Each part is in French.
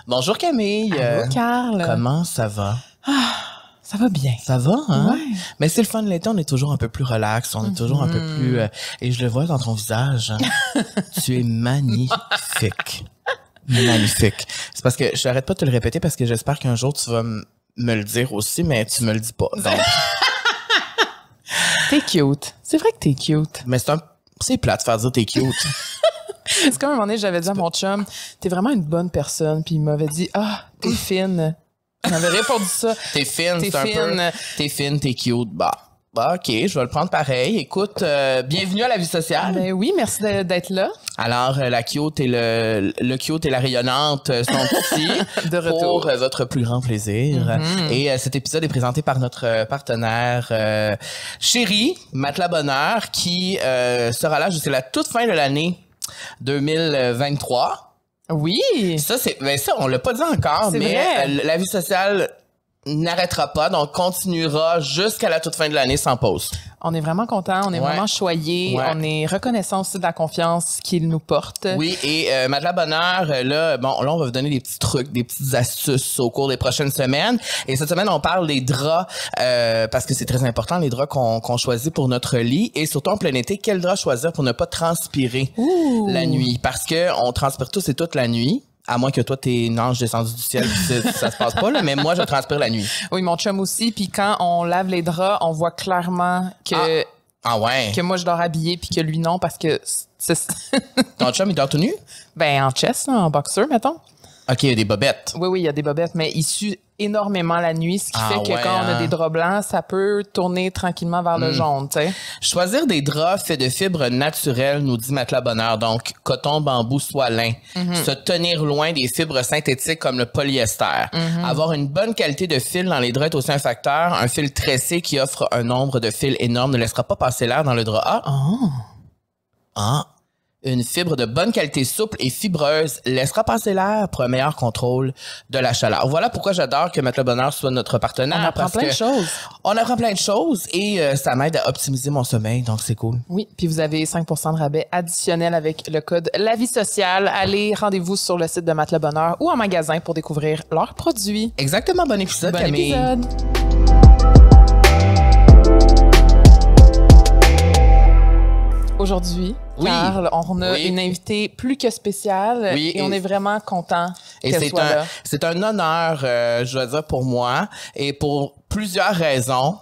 Bonjour Camille. Allô, Carl. Comment ça va? Ça va bien. Ça va, hein? Ouais. Mais c'est le fun de l'été, on est toujours un peu plus relax, on est toujours un peu plus... et je le vois dans ton visage. Tu es magnifique. Magnifique. C'est parce que je n'arrête pas de te le répéter parce que j'espère qu'un jour tu vas me le dire aussi, mais tu me le dis pas. Donc... T'es cute. C'est vrai que t'es cute. Mais c'est plate de faire dire t'es cute. C'est comme un moment donné, j'avais dit à mon chum, t'es vraiment une bonne personne. Puis il m'avait dit, t'es fine. Il m'avait répondu ça. T'es fine, T'es c'est un peu... T'es fine, t'es cute. Bah, OK, je vais le prendre pareil. Écoute, bienvenue à la vie sociale. Ben oui, merci d'être là. Alors, la cute et le cute et la rayonnante sont ici De retour. pour votre plus grand plaisir. Et cet épisode est présenté par notre partenaire chéri, Matelas Bonheur, qui sera là jusqu'à la toute fin de l'année 2023. Oui. Ça, on l'a pas dit encore, C'est mais vrai. la vie sociale n'arrêtera pas, donc continuera jusqu'à la toute fin de l'année sans pause. On est vraiment contents, on est vraiment choyés, Ouais. on est reconnaissant aussi de la confiance qu'il nous porte. Oui, et Matelas Bonheur, là, on va vous donner des petits trucs, des petites astuces au cours des prochaines semaines. Et cette semaine, on parle des draps, parce que c'est très important, les draps qu'on choisit pour notre lit. Et surtout en plein été, quel drap choisir pour ne pas transpirer la nuit? Parce que on transpire tous et toutes la nuit. À moins que toi, t'es une ange descendu du ciel, ça se passe pas, là, mais moi, je transpire la nuit. Oui, mon chum aussi. Puis quand on lave les draps, on voit clairement que, Ah ouais? que moi, je dors habillée puis que lui, non, parce que c'est... Ton chum, il dort tout nu? Ben, en chest, là, en boxer, mettons. OK, il y a des bobettes. Oui, il y a des bobettes, mais il sue énormément la nuit, ce qui fait que quand on a des draps blancs, ça peut tourner tranquillement vers le jaune, tu sais. Choisir des draps faits de fibres naturelles, nous dit Matelas Bonheur, donc coton, bambou, soie, lin. Se tenir loin des fibres synthétiques comme le polyester. Avoir une bonne qualité de fil dans les draps est aussi un facteur. Un fil tressé qui offre un nombre de fils énorme ne laissera pas passer l'air dans le drap. Une fibre de bonne qualité souple et fibreuse laissera passer l'air pour un meilleur contrôle de la chaleur. Voilà pourquoi j'adore que Matelas Bonheur soit notre partenaire. On apprend parce plein que de choses. On apprend plein de choses et ça m'aide à optimiser mon sommeil, donc c'est cool. Oui, puis vous avez 5% de rabais additionnel avec le code La Vie Sociale. Allez, rendez-vous sur le site de Matelas Bonheur ou en magasin pour découvrir leurs produits. Exactement, bon épisode, Bon Camille. épisode. Aujourd'hui, Oui. Carl, on a Oui. une invitée plus que spéciale Oui, et on est vraiment content Et qu'elle soit là. c'est un honneur, je dois dire, pour moi et pour plusieurs raisons.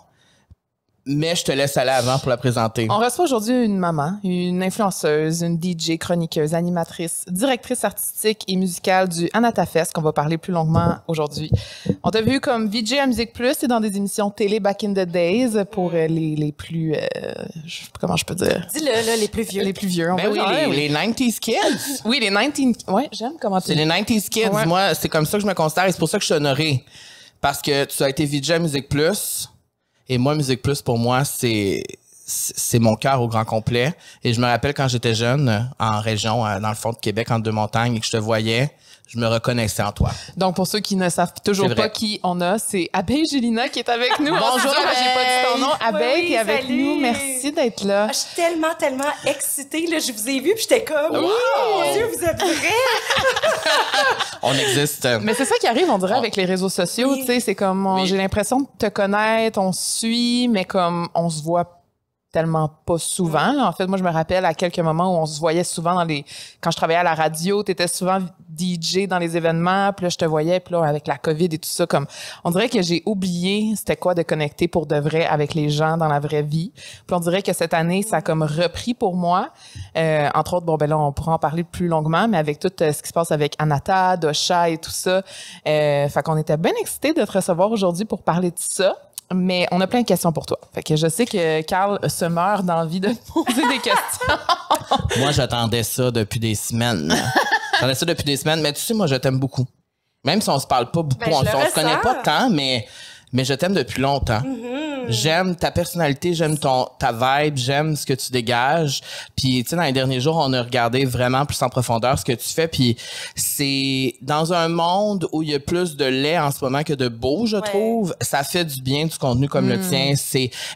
Mais je te laisse aller avant pour la présenter. On reçoit aujourd'hui une maman, une influenceuse, une DJ, chroniqueuse, animatrice, directrice artistique et musicale du Anatafest, qu'on va parler plus longuement aujourd'hui. On t'a vu comme VJ à Musique Plus et dans des émissions télé back in the days pour les plus... comment je peux dire? Dis-le, là, les plus vieux. Les plus vieux, on Ben va oui, dire. les 90s kids. Oui, les 19... Ouais, j'aime comment tu C'est les 90s kids. Ouais. Moi, c'est comme ça que je me considère et c'est pour ça que je suis honoré. Parce que tu as été VJ à Musique Plus. Et moi, Musique Plus, pour moi, c'est mon cœur au grand complet. Et je me rappelle quand j'étais jeune, en région, dans le fond de Québec, entre deux montagnes, et que je te voyais, je me reconnaissais en toi. Donc, pour ceux qui ne savent toujours C'est vrai. pas qui on a, c'est Abeille Julina qui est avec nous. Bonjour, J'ai pas dit ton nom. Abeille, Oui, t'es avec salut. nous. Merci d'être là. Ah, je suis tellement excitée. Là, je vous ai vu puis j'étais comme, oh mon Dieu, vous êtes vrai! On existe. Mais c'est ça qui arrive, on dirait, On- avec les réseaux sociaux. Oui. Tu sais, c'est comme, Oui. j'ai l'impression de te connaître, on se suit, mais comme on se voit tellement pas souvent. Là. En fait, moi, je me rappelle à quelques moments où on se voyait souvent quand je travaillais à la radio, t'étais souvent DJ dans les événements, puis là, je te voyais, puis là, avec la COVID et tout ça, comme, on dirait que j'ai oublié c'était quoi de connecter pour de vrai avec les gens dans la vraie vie. Puis on dirait que cette année, ça a comme repris pour moi. Entre autres, bon, ben là, on pourra en parler plus longuement, mais avec tout ce qui se passe avec Anata, Dosha et tout ça, fait qu'on était bien excités de te recevoir aujourd'hui pour parler de ça. Mais on a plein de questions pour toi. Fait que je sais que Carl se meurt d'envie de te poser des questions. Moi, j'attendais ça depuis des semaines. J'attendais ça depuis des semaines. Mais tu sais, moi, je t'aime beaucoup. Même si on se parle pas beaucoup, Ben, je le on se connaît ressens. pas tant, mais je t'aime depuis longtemps. J'aime ta personnalité, j'aime ta vibe, j'aime ce que tu dégages. Puis, tu sais, dans les derniers jours, on a regardé vraiment plus en profondeur ce que tu fais. Puis, c'est dans un monde où il y a plus de lait en ce moment que de beau, je trouve. Ça fait du bien du contenu comme le tien.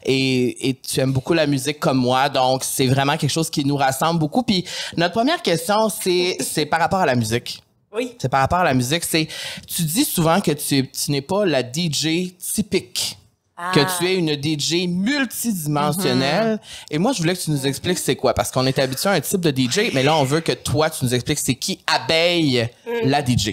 Et tu aimes beaucoup la musique comme moi. Donc, c'est vraiment quelque chose qui nous rassemble beaucoup. Puis, notre première question, c'est par rapport à la musique. Oui. C'est par rapport à la musique. Tu dis souvent que tu n'es pas la DJ typique. Que tu es une DJ multidimensionnelle. Et moi, je voulais que tu nous expliques c'est quoi. Parce qu'on est habitué à un type de DJ, mais là, on veut que toi, tu nous expliques c'est qui Abeille, la DJ.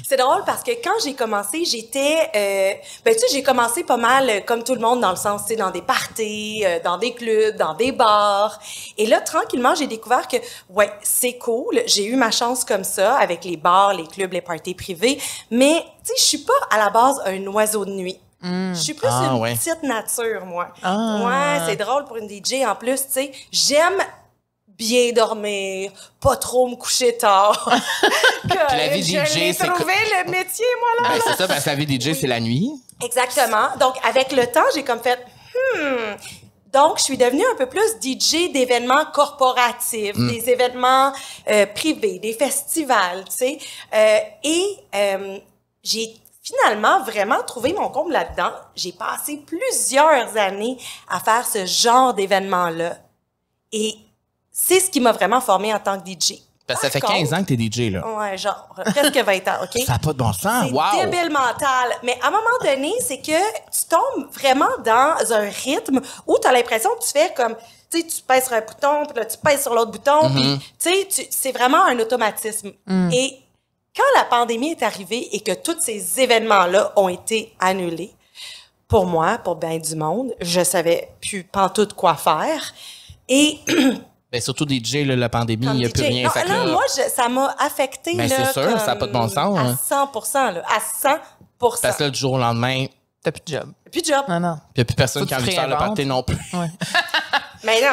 C'est drôle parce que quand j'ai commencé, j'étais... tu sais, j'ai commencé pas mal comme tout le monde dans le sens, tu sais, dans des parties, dans des clubs, dans des bars. Et là, tranquillement, j'ai découvert que, ouais, c'est cool. J'ai eu ma chance comme ça avec les bars, les clubs, les parties privées. Mais, tu sais, je suis pas à la base un oiseau de nuit. Je suis plus une petite nature, moi. Ouais, c'est drôle pour une DJ. En plus, tu sais, j'aime bien dormir, pas trop me coucher tard. Puis la vie DJ, c'est... trouvé le métier, moi, là. Ben, c'est ça, parce que la vie DJ, c'est la nuit. Exactement. Donc, avec le temps, j'ai comme fait, Donc, je suis devenue un peu plus DJ d'événements corporatifs, des événements privés, des festivals, tu sais. J'ai finalement vraiment trouvé mon comble là-dedans. J'ai passé plusieurs années à faire ce genre d'événements-là. Et c'est ce qui m'a vraiment formée en tant que DJ. Parce que ça fait 15 ans que t'es DJ, là. Ouais, genre, presque 20 ans, OK? Ça n'a pas de bon sens, wow! C'est débile mental. Mais à un moment donné, c'est que tu tombes vraiment dans un rythme où tu as l'impression que tu fais comme, tu sais, tu pèses sur un bouton, puis là, tu pèses sur l'autre bouton, puis, tu sais, c'est vraiment un automatisme. Et quand la pandémie est arrivée et que tous ces événements-là ont été annulés, pour moi, pour bien du monde, je savais plus pantoute quoi faire. Et... Ben, surtout DJ, là, la pandémie, il n'y a plus rien. Non, là, moi, ça m'a affecté. Ben, c'est sûr, ça n'a pas de bon sens. À 100%, là, à 100%. Parce que là, du jour au lendemain, t'as plus de job. Plus de job. Non, non. Il n'y a plus personne qui a envie de faire le party non plus. Ouais. Mais non,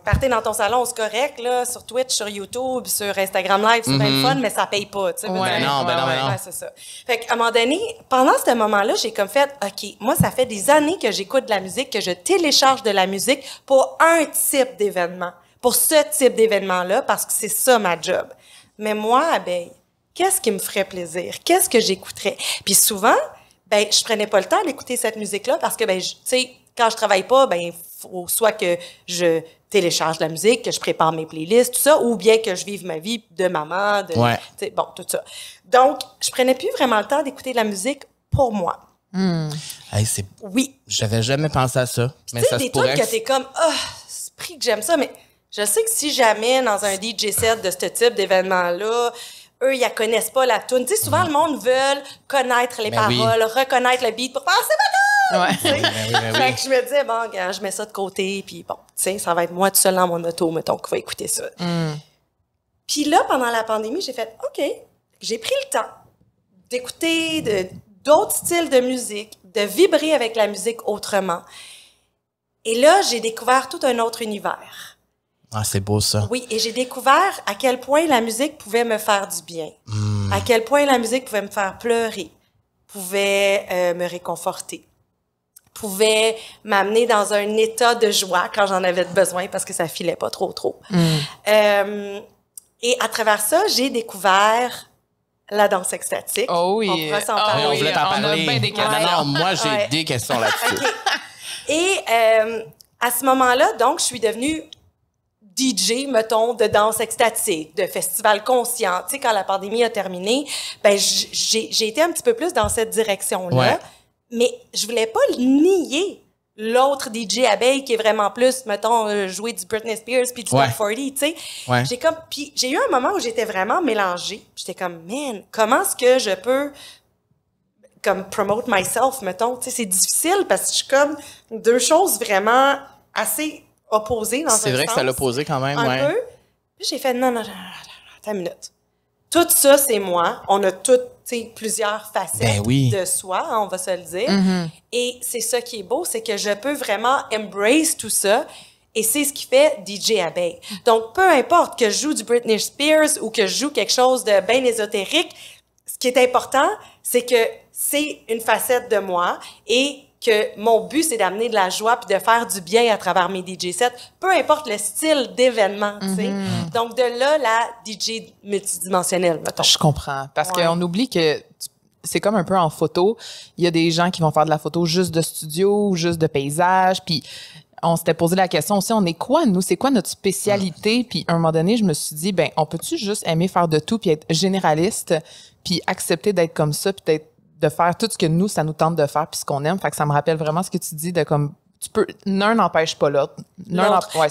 party dans ton salon, c'est correct, là, sur Twitch, sur YouTube, sur Instagram Live, c'est bien fun, mais ça paye pas, tu sais. Ouais, non. Ouais, c'est ça. Fait qu'à un moment donné, pendant ce moment-là, j'ai comme fait, OK, moi, ça fait des années que j'écoute de la musique, que je télécharge de la musique pour un type d'événement. Pour ce type d'événement-là, parce que c'est ça ma job. Mais moi, Abeille, qu'est-ce qui me ferait plaisir? Qu'est-ce que j'écouterais? Puis souvent, ben, je prenais pas le temps d'écouter cette musique-là parce que, ben, tu sais, quand je travaille pas, ben, faut soit que je télécharge de la musique, que je prépare mes playlists, tout ça, ou bien que je vive ma vie de maman, tu sais, bon, tout ça. Donc, je prenais plus vraiment le temps d'écouter de la musique pour moi. Hey, oui. J'avais jamais pensé à ça. Mais ça des se pourrait. trucs que t'es comme, c'est pris que j'aime ça, mais je sais que si jamais dans un DJ set de ce type d'événement-là, eux, ils ne connaissent pas la tune. Tu sais, souvent, le monde veut connaître les paroles, reconnaître le beat pour faire c'est ma tune! Fait que je me disais, bon, regarde, je mets ça de côté, puis bon, tu sais, ça va être moi tout seul dans mon auto, mettons, qui va écouter ça. Puis là, pendant la pandémie, j'ai fait, OK, j'ai pris le temps d'écouter d'autres styles de musique, de vibrer avec la musique autrement. Et là, j'ai découvert tout un autre univers. Ah, c'est beau, ça. Oui, et j'ai découvert à quel point la musique pouvait me faire du bien. À quel point la musique pouvait me faire pleurer, pouvait me réconforter, pouvait m'amener dans un état de joie quand j'en avais besoin parce que ça filait pas trop. Et à travers ça, j'ai découvert la danse extatique. Oh oui. On pourra s'en parler. On voulait t'en parler. On a bien des questions. Non, moi, j'ai des questions là-dessus. Okay. Et à ce moment-là, donc, je suis devenue DJ, mettons, de danse extatique, de festival conscient. Tu sais, quand la pandémie a terminé, ben j'ai été un petit peu plus dans cette direction-là. Ouais. Mais je voulais pas nier l'autre DJ Abeille qui est vraiment plus, mettons, jouer du Britney Spears puis du Top 40, tu sais. Ouais. Puis j'ai eu un moment où j'étais vraiment mélangée. J'étais comme, man, comment est-ce que je peux comme promote myself, mettons. Tu sais, c'est difficile parce que je suis comme deux choses vraiment assez opposées dans un sens. C'est vrai que ça l'a posé quand même, un peu. Puis j'ai fait, non, attends une minute. Tout ça, c'est moi. On a toutes, tu sais, plusieurs facettes de soi, hein, on va se le dire. Et c'est ça qui est beau, c'est que je peux vraiment embrace tout ça. Et c'est ce qui fait DJ Abeille. Donc, peu importe que je joue du Britney Spears ou que je joue quelque chose de bien ésotérique, ce qui est important, c'est que c'est une facette de moi et que mon but, c'est d'amener de la joie puis de faire du bien à travers mes DJ sets, peu importe le style d'événement, tu sais. Donc, de là, la DJ multidimensionnelle, mettons. Je comprends. Parce qu'on oublie que c'est comme un peu en photo. Il y a des gens qui vont faire de la photo juste de studio, juste de paysage, puis on s'était posé la question aussi, on est quoi, nous? C'est quoi notre spécialité? Puis, à un moment donné, je me suis dit, on peut-tu juste aimer faire de tout puis être généraliste puis accepter d'être comme ça puis de faire tout ce que nous, ça nous tente de faire puis ce qu'on aime. Fait que ça me rappelle vraiment ce que tu dis de comme, l'un n'empêche pas l'autre.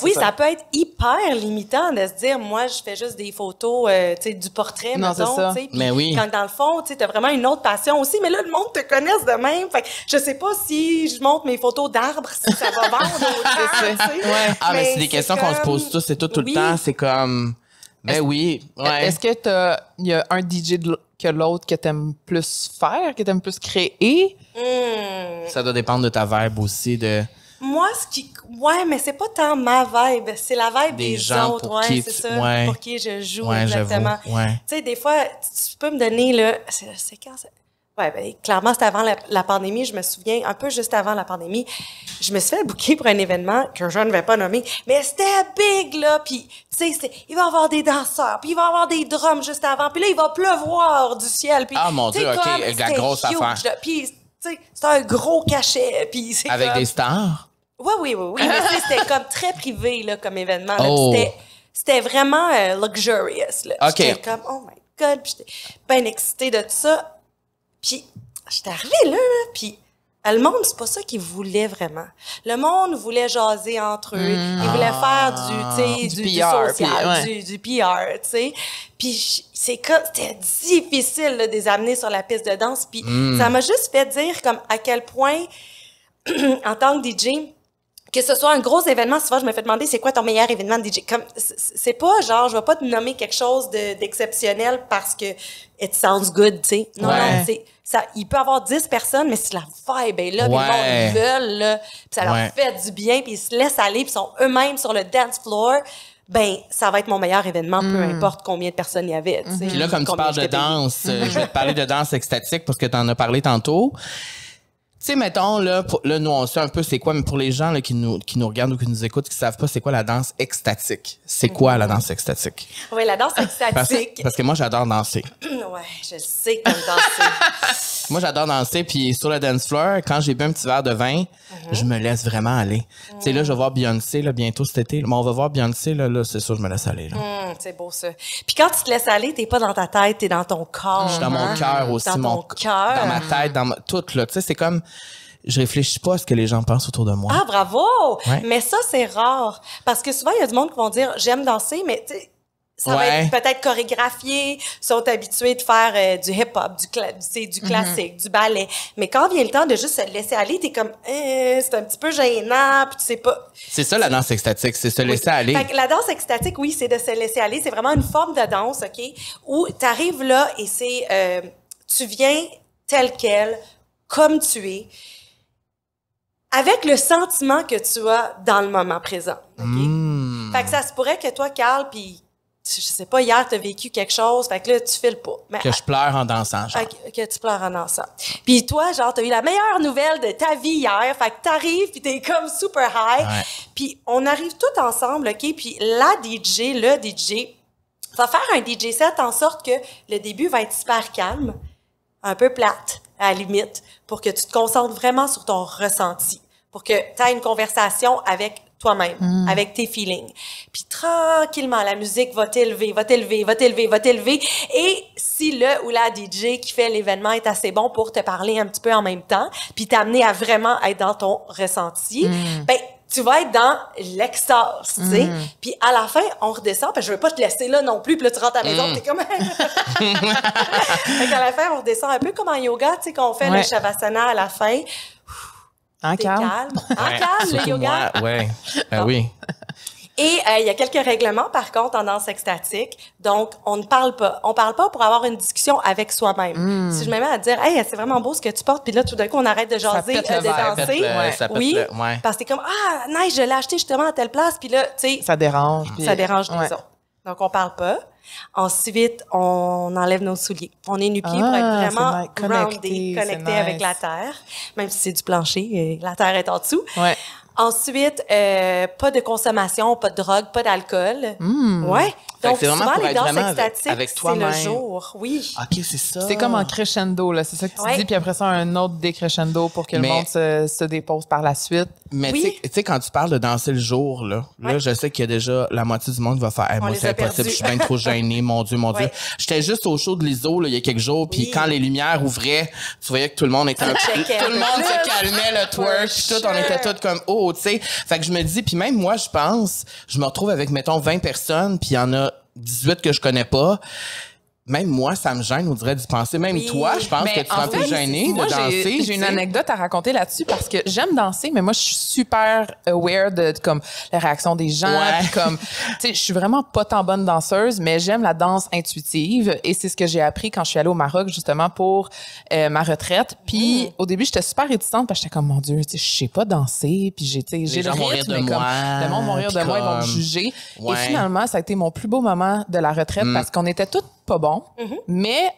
Oui, ça peut être hyper limitant de se dire, moi, je fais juste des photos, tu sais, du portrait, mettons, tu sais. Mais oui. Quand dans le fond, tu sais, t'as vraiment une autre passion aussi, mais là, le monde te connaisse de même. Fait que je sais pas si je montre mes photos d'arbres, si ça va vendre autant, tu sais. Ouais. Ah, mais c'est des questions qu'on se pose tous et tout le temps. C'est comme, oui. Ouais. Est-ce que il y a un DJ que l'autre que t'aimes plus faire, que t'aimes plus créer? Ça doit dépendre de ta vibe aussi, Moi, mais c'est pas tant ma vibe, c'est la vibe des gens autres, pour qui c'est ça, pour qui je joue, exactement. Ouais. Tu sais, des fois, tu peux me donner, là, c'est quand ça? Ouais, clairement, c'était avant la pandémie, je me souviens, un peu juste avant la pandémie, je me suis fait booker pour un événement que je ne vais pas nommer, mais c'était big, là, puis tu sais, il va y avoir des danseurs, puis il va y avoir des drums juste avant, puis là, il va pleuvoir du ciel, puis ah, mon Dieu, OK, la grosse affaire. Puis, tu sais, c'était un gros cachet, puis c'est avec des stars? Oui, mais c'était comme très privé, là, comme événement, là, c'était vraiment luxurious, là. OK. J'étais comme, oh my God, puis j'étais bien excitée de tout ça. Puis, j'étais arrivée là, puis le monde, c'est pas ça qu'ils voulaient vraiment. Le monde voulait jaser entre eux. Ils voulaient faire du PR, social, du PR, tu sais. Puis, c'était difficile là, de les amener sur la piste de danse. Puis, ça m'a juste fait dire comme à quel point, en tant que DJ, que ce soit un gros événement, souvent je me fais demander c'est quoi ton meilleur événement de DJ. Comme c'est pas genre je vais pas te nommer quelque chose d'exceptionnel parce que it sounds good, tu sais. Non, c'est ça. Il peut y avoir 10 personnes, mais si la vibe est là, puis le monde veulent là, puis ça leur fait du bien, puis ils se laissent aller, puis sont eux-mêmes sur le dance floor. Ça va être mon meilleur événement, peu importe combien de personnes il y avait. Tu sais, puis là, comme tu parles de danse, je vais te parler de danse extatique parce que tu en as parlé tantôt. Tu sais, mettons, là, nous, on sait un peu c'est quoi, mais pour les gens là, qui nous regardent ou qui nous écoutent, qui savent pas c'est quoi la danse extatique. C'est quoi la danse extatique? Oui, la danse extatique. Parce que moi, j'adore danser. Ouais, je sais que t'aimes danser. Moi, j'adore danser, puis sur le dance floor, quand j'ai bu un petit verre de vin, je me laisse vraiment aller. Tu sais, là, je vais voir Beyoncé, là, bientôt cet été. Mais on va voir Beyoncé, là, c'est sûr, je me laisse aller, là. C'est beau, ça. Puis quand tu te laisses aller, t'es pas dans ta tête, t'es dans ton corps. Je suis dans mon cœur aussi. Dans ton cœur. Dans ma tête, tout, là. Tu sais, c'est comme, je réfléchis pas à ce que les gens pensent autour de moi. Ah, bravo! Ouais. Mais ça, c'est rare. Parce que souvent, il y a du monde qui vont dire, j'aime danser, mais tu sais, ça va être peut-être chorégraphié, sont habitués de faire du hip-hop, du classique, du ballet. Mais quand vient le temps de juste se laisser aller, t'es comme, c'est un petit peu gênant, puis tu sais pas. C'est ça la danse extatique, c'est se laisser aller. Fait que la danse extatique, oui, c'est de se laisser aller. C'est vraiment une forme de danse, OK? Où t'arrives là et c'est, tu viens tel quel, comme tu es, avec le sentiment que tu as dans le moment présent. OK? Fait que ça se pourrait que toi, Carl, puis je sais pas, hier, t'as vécu quelque chose, fait que là, tu files pas. Mais, que je pleure en dansant, genre. Que tu pleures en dansant. Puis toi, genre, t'as eu la meilleure nouvelle de ta vie hier, fait que t'arrives, puis t'es comme super high. Ouais. Puis on arrive tous ensemble, OK? Puis le DJ, va faire un DJ set en sorte que le début va être super calme, un peu plate, à la limite, pour que tu te concentres vraiment sur ton ressenti, pour que tu aies une conversation avec toi-même, avec tes feelings. Puis tranquillement, la musique va t'élever. Et si le ou la DJ qui fait l'événement est assez bon pour te parler un petit peu en même temps, puis t'amener à vraiment être dans ton ressenti, tu vas être dans l'extase, tu sais. Puis à la fin, on redescend, parce que je veux pas te laisser là non plus, puis là, tu rentres à la maison, t'es comme... Fait qu'à la fin, on redescend un peu comme en yoga, tu sais, qu'on fait le Shavasana à la fin. En calme. En calme, le yoga. Oui. Et il y a quelques règlements, par contre, en danse extatique. Donc, on ne parle pas. On parle pas pour avoir une discussion avec soi-même. Si je me mets à dire, hey, c'est vraiment beau ce que tu portes, puis là, tout d'un coup, on arrête de jaser, de danser. Oui, parce que t'es comme, ah, nice, je l'ai acheté justement à telle place, puis là, tu sais. Ça dérange. Ça dérange les autres. Donc, on parle pas. Ensuite, on enlève nos souliers. On est nu-pieds pour être vraiment connecté avec la terre, même si c'est du plancher, et la terre est en dessous. Ensuite, pas de consommation, pas de drogue, pas d'alcool. Ouais. Fait Donc, c'est vraiment souvent, pour les être danses vraiment extatiques, avec c'est toi-même. le jour, oui. OK, c'est ça. C'est comme en crescendo, là. C'est ça que tu dis. Puis après ça, un autre décrescendo pour que le monde se dépose par la suite. Mais tu sais, quand tu parles de danser le jour, là, je sais qu'il y a déjà la moitié du monde qui va faire hey, moi, c'est impossible, je suis bien trop gênée, mon Dieu, mon Dieu. J'étais juste au show de l'ISO, là, il y a quelques jours, puis quand les lumières ouvraient, tu voyais que tout le monde était tout le monde se calmait, le twerk, puis tout, on était tous comme, oh, tu sais. Fait que je me dis, puis même moi, je pense, je me retrouve avec, mettons, 20 personnes, puis il y en a 18 que je connais pas. Même moi, ça me gêne, on dirait d'y penser. Même toi, je pense que tu es un peu gênée de danser. J'ai une anecdote à raconter là-dessus parce que j'aime danser, mais moi, je suis super aware de comme la réaction des gens. Puis comme, tu sais, je suis vraiment pas tant bonne danseuse, mais j'aime la danse intuitive et c'est ce que j'ai appris quand je suis allée au Maroc justement pour ma retraite. Puis au début, j'étais super réticente parce que j'étais comme mon Dieu, tu sais, je sais pas danser. Puis j'ai le rythme, mais comme le monde va rire de moi, ils vont me juger. Et finalement, ça a été mon plus beau moment de la retraite parce qu'on était toutes pas bon, mais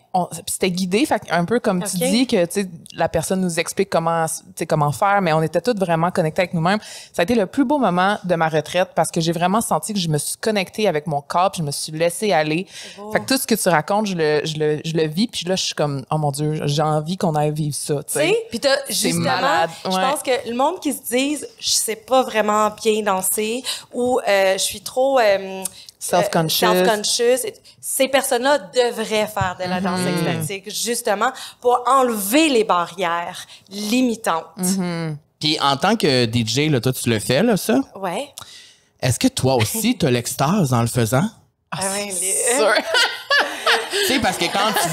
c'était guidé, fait un peu comme tu dis que la personne nous explique comment faire, mais on était toutes vraiment connectés avec nous-mêmes. Ça a été le plus beau moment de ma retraite parce que j'ai vraiment senti que je me suis connectée avec mon corps, puis je me suis laissée aller. Fait que tout ce que tu racontes, je le vis, puis là je suis comme oh mon Dieu, j'ai envie qu'on aille vivre ça. Tu sais, puis justement, malade. Je pense que le monde qui se dise je sais pas vraiment bien danser ou je suis trop self-conscious. Ces personnes-là devraient faire de la danse extatique, justement, pour enlever les barrières limitantes. Puis en tant que DJ, là, toi, tu le fais, là, ça? Ouais. Est-ce que toi aussi, tu as l'extase en le faisant? C'est sûr. Tu sais, parce que quand tu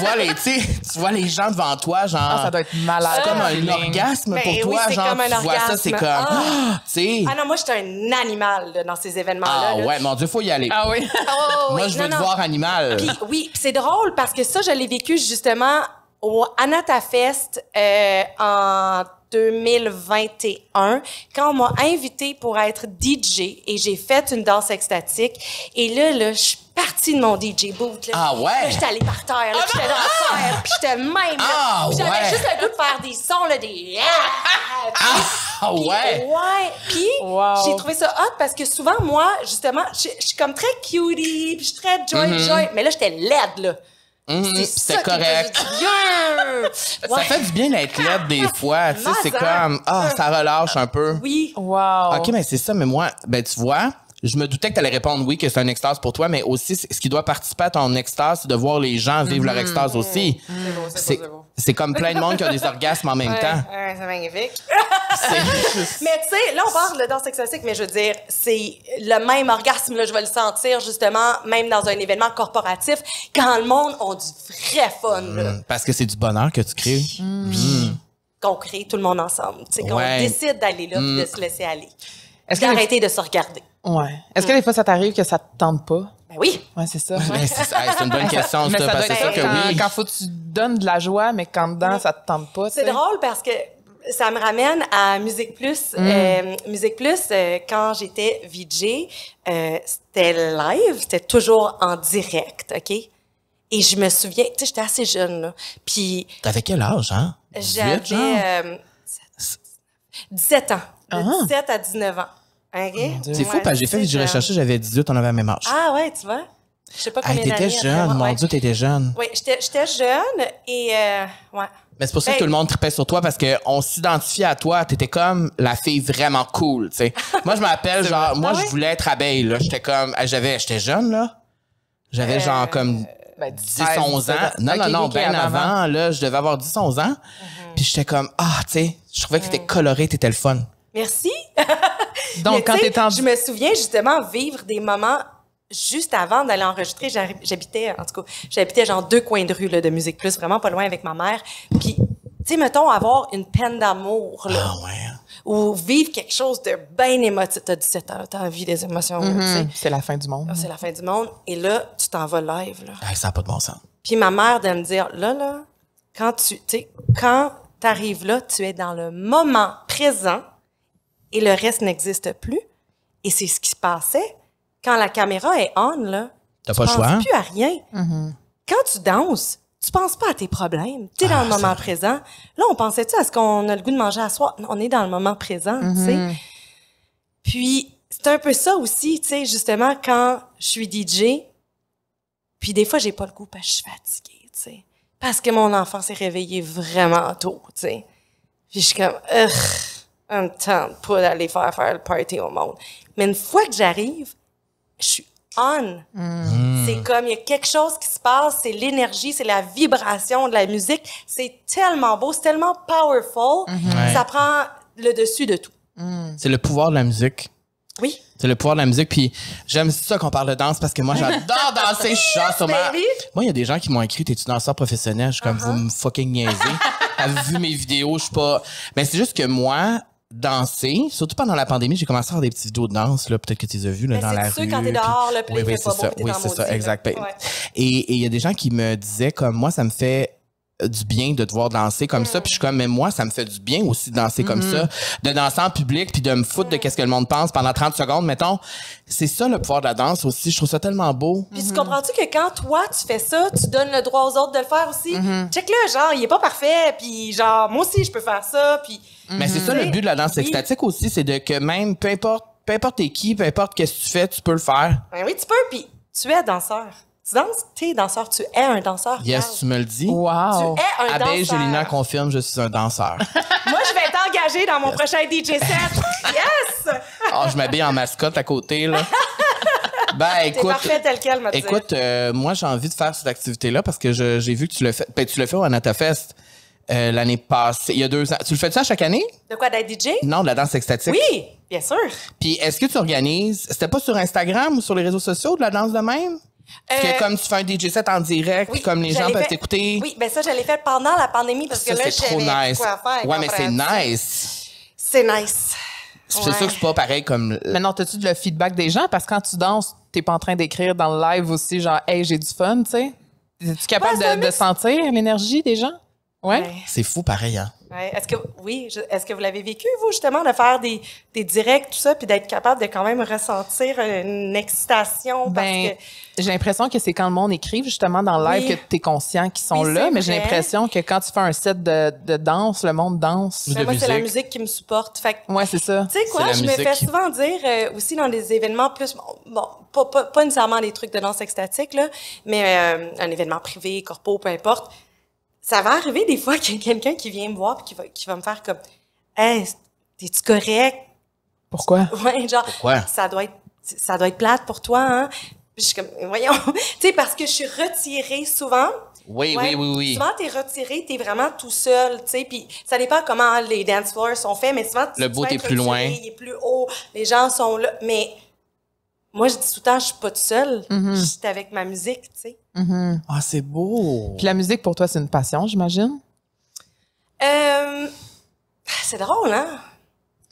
vois les gens devant toi, genre. Ça doit être malade. C'est comme un orgasme pour toi, oui, genre. Comme un tu vois ça, c'est comme. Tu sais. Ah non, moi, je suis un animal là, dans ces événements-là. Ah ouais, mon Dieu, faut y aller. Ah oui. Moi, je veux te voir animal. Puis c'est drôle parce que ça, je l'ai vécu justement au Anata Fest en 2021, quand on m'a invité pour être DJ et j'ai fait une danse extatique. Et là, je suis partie de mon DJ booth. Là. Ah ouais? Là, j'étais allée par terre, là, puis j'étais dans la terre, puis j'étais même là. Ah Puis j'avais ouais. juste le goût de faire des sons, là, des... Ah ouais? Ouais. Puis j'ai trouvé ça hot parce que souvent, moi, justement, je suis comme très cutie, puis je suis très joy. Mais là, j'étais laide, là. C'est correct. Ça fait du bien d'être laide des fois. Tu sais, c'est comme, ça relâche un peu. Oui. Wow. OK, mais c'est ça. Mais moi, ben, tu vois, je me doutais que tu allais répondre oui, que c'est un extase pour toi, mais aussi, ce qui doit participer à ton extase, c'est de voir les gens vivre leur extase aussi. C'est comme plein de monde qui a des orgasmes en même temps. C'est magnifique. Mais tu sais, là, on parle de danse extatique, mais je veux dire, c'est le même orgasme, là, je vais le sentir, justement, même dans un événement corporatif, quand le monde a du vrai fun, là. Parce que c'est du bonheur que tu crées. Qu'on crée tout le monde ensemble. Tu sais, qu'on décide d'aller là et de se laisser aller. Est-ce d'arrêter de se regarder. Ouais. Est-ce que des fois, ça t'arrive que ça te tente pas? Ben oui. Ouais, c'est ça. C'est une bonne question, mais ça, parce que c'est sûr que oui. Quand faut que tu donnes de la joie, mais quand dedans, ça te tente pas. C'est drôle parce que ça me ramène à Musique Plus. Musique Plus, quand j'étais VJ, c'était live, c'était toujours en direct, OK? Et je me souviens, tu sais, j'étais assez jeune, là. Puis. T'avais quel âge, hein? J'avais 17 ans. De 17 à 19 ans. Okay? C'est fou, parce que j'ai fait du recherche, j'avais 18, on avait la même âge. Ah ouais, tu vois? Je sais pas combien d'années. T'étais jeune, mon Dieu, t'étais jeune. Oui, j'étais jeune et ouais. Mais c'est pour ça que tout le monde tripait sur toi parce qu'on s'identifiait à toi. T'étais comme la fille vraiment cool, tu sais. Moi, je m'appelle genre, moi, je voulais être abeille, là. J'étais comme, j'étais jeune, là. J'avais genre comme 10, 11 ans. Non, bien avant, là, je devais avoir 10, 11 ans. Puis j'étais comme, tu sais, je trouvais que t'étais colorée, t'étais le fun. Merci. Donc, quand t'étais je me souviens justement vivre des moments juste avant d'aller enregistrer. J'habitais genre 2 coins de rue là, de Musique Plus, vraiment pas loin avec ma mère. Puis, tu sais, mettons, avoir une peine d'amour, là. Ah ouais. Ou vivre quelque chose de bien émotif. T'as 17 ans, t'as envie des émotions, tu sais. C'est la fin du monde. C'est la fin du monde. Et là, tu t'en vas live, là. Ça n'a pas de bon sens. Puis ma mère de me dire, là, quand t'arrives là, tu es dans le moment présent et le reste n'existe plus. Et c'est ce qui se passait. Quand la caméra est on, là, t'as pas le choix. Tu penses plus à rien. Quand tu danses, tu penses pas à tes problèmes. Tu es dans le moment présent. Là, on pensait-tu à ce qu'on a le goût de manger à soir? On est dans le moment présent, tu sais. Puis, c'est un peu ça aussi, tu sais, justement, quand je suis DJ, Puis des fois, j'ai pas le goût parce que je suis fatiguée, tu sais. Parce que mon enfant s'est réveillé vraiment tôt, tu sais. Puis je suis comme, on me tente pas d'aller faire le party au monde. Mais une fois que j'arrive, je suis on. C'est comme, il y a quelque chose qui se passe, c'est l'énergie, c'est la vibration de la musique. C'est tellement beau, c'est tellement powerful. Ça prend le dessus de tout. C'est le pouvoir de la musique. Oui. C'est le pouvoir de la musique. Puis j'aime ça qu'on parle de danse parce que moi, j'adore danser. Je chante sur ma... Moi, il y a des gens qui m'ont écrit, t'es-tu danseur professionnel? Je suis comme, vous me fucking niaisez. Avez vu mes vidéos? Je suis pas... Mais c'est juste que moi, danser, surtout pendant la pandémie, j'ai commencé à faire des petites vidéos de danse, là. Peut-être que tu les as vues, là, dans la rue. C'est sûr, quand t'es dehors, le oui, c'est ça. Oui, c'est ça, exact. Ouais. Et il y a des gens qui me disaient, comme, moi, ça me fait du bien de devoir danser comme ça, puis je suis comme, mais moi, ça me fait du bien aussi de danser comme ça, de danser en public, puis de me foutre de qu'est-ce que le monde pense pendant 30 secondes, mettons. C'est ça, le pouvoir de la danse aussi. Je trouve ça tellement beau. Puis tu comprends-tu que quand toi, tu fais ça, tu donnes le droit aux autres de le faire aussi? Check-le, genre, il est pas parfait, puis genre, moi aussi, je peux faire ça, puis... Mais c'est ça, le but de la danse extatique aussi, c'est de que même, peu importe t'es qui, peu importe qu'est-ce que tu fais, tu peux le faire. Ben oui, tu peux, puis tu es danseur. Tu danses, t'es danseur, tu es un danseur. Yes, tu me le dis. Wow. Tu es un danseur. Gélina confirme, je suis un danseur. Moi, je vais t'engager dans mon prochain DJ set. Yes! Oh, je m'habille en mascotte à côté, là. Ben, écoute. T'es parfait tel quel, me dire. Écoute, moi, j'ai envie de faire cette activité-là parce que j'ai vu que tu l'as fait. Ben, tu l'as fait au AnataFest l'année passée, il y a 2 ans. Tu le fais-tu à chaque année? De quoi, d'être DJ? Non, de la danse extatique. Oui, bien sûr. Puis, est-ce que tu organises, c'était pas sur Instagram ou sur les réseaux sociaux de la danse de même? Parce que comme tu fais un DJ set en direct, puis comme les gens peuvent t'écouter. Oui, ben ça, je l'ai fait pendant la pandémie parce que là, j'avais quoi faire. Ouais, mais c'est nice. C'est nice. C'est sûr que c'est pas pareil comme... Mais non, t'as-tu le feedback des gens? Parce que quand tu danses, t'es pas en train d'écrire dans le live aussi, genre, hey, j'ai du fun, tu sais? Es-tu capable de sentir l'énergie des gens? Ouais. C'est fou pareil, hein? Ouais. Est-ce que vous l'avez vécu, vous, justement, de faire des directs, tout ça, puis d'être capable de quand même ressentir une excitation? Parce que... J'ai l'impression que c'est quand le monde écrit, justement, dans le live, que t'es conscient qu'ils sont là, mais j'ai l'impression que quand tu fais un set de danse, le monde danse. Moi, c'est la musique qui me supporte. Fait ouais, c'est ça. Tu sais quoi, je me fais souvent dire, aussi dans des événements plus, bon, pas nécessairement des trucs de danse extatique, là, mais un événement privé, corpo, peu importe. Ça va arriver des fois qu'il y a quelqu'un qui vient me voir et qui va me faire comme « Hey, t'es-tu correct? » Pourquoi? Ouais, genre, pourquoi? Ça doit être plate pour toi, hein? Puis je suis comme « Voyons! » Tu sais, parce que je suis retirée souvent. Oui. Souvent, t'es retiré, t'es vraiment tout seul, tu sais, puis ça dépend comment les dance floors sont faits, mais souvent, le bout est plus loin. Il est plus haut, les gens sont là, mais... Moi, je dis tout le temps, je suis pas toute seule. Je suis avec ma musique, tu sais. Ah, c'est beau! Puis la musique, pour toi, c'est une passion, j'imagine? C'est drôle, hein?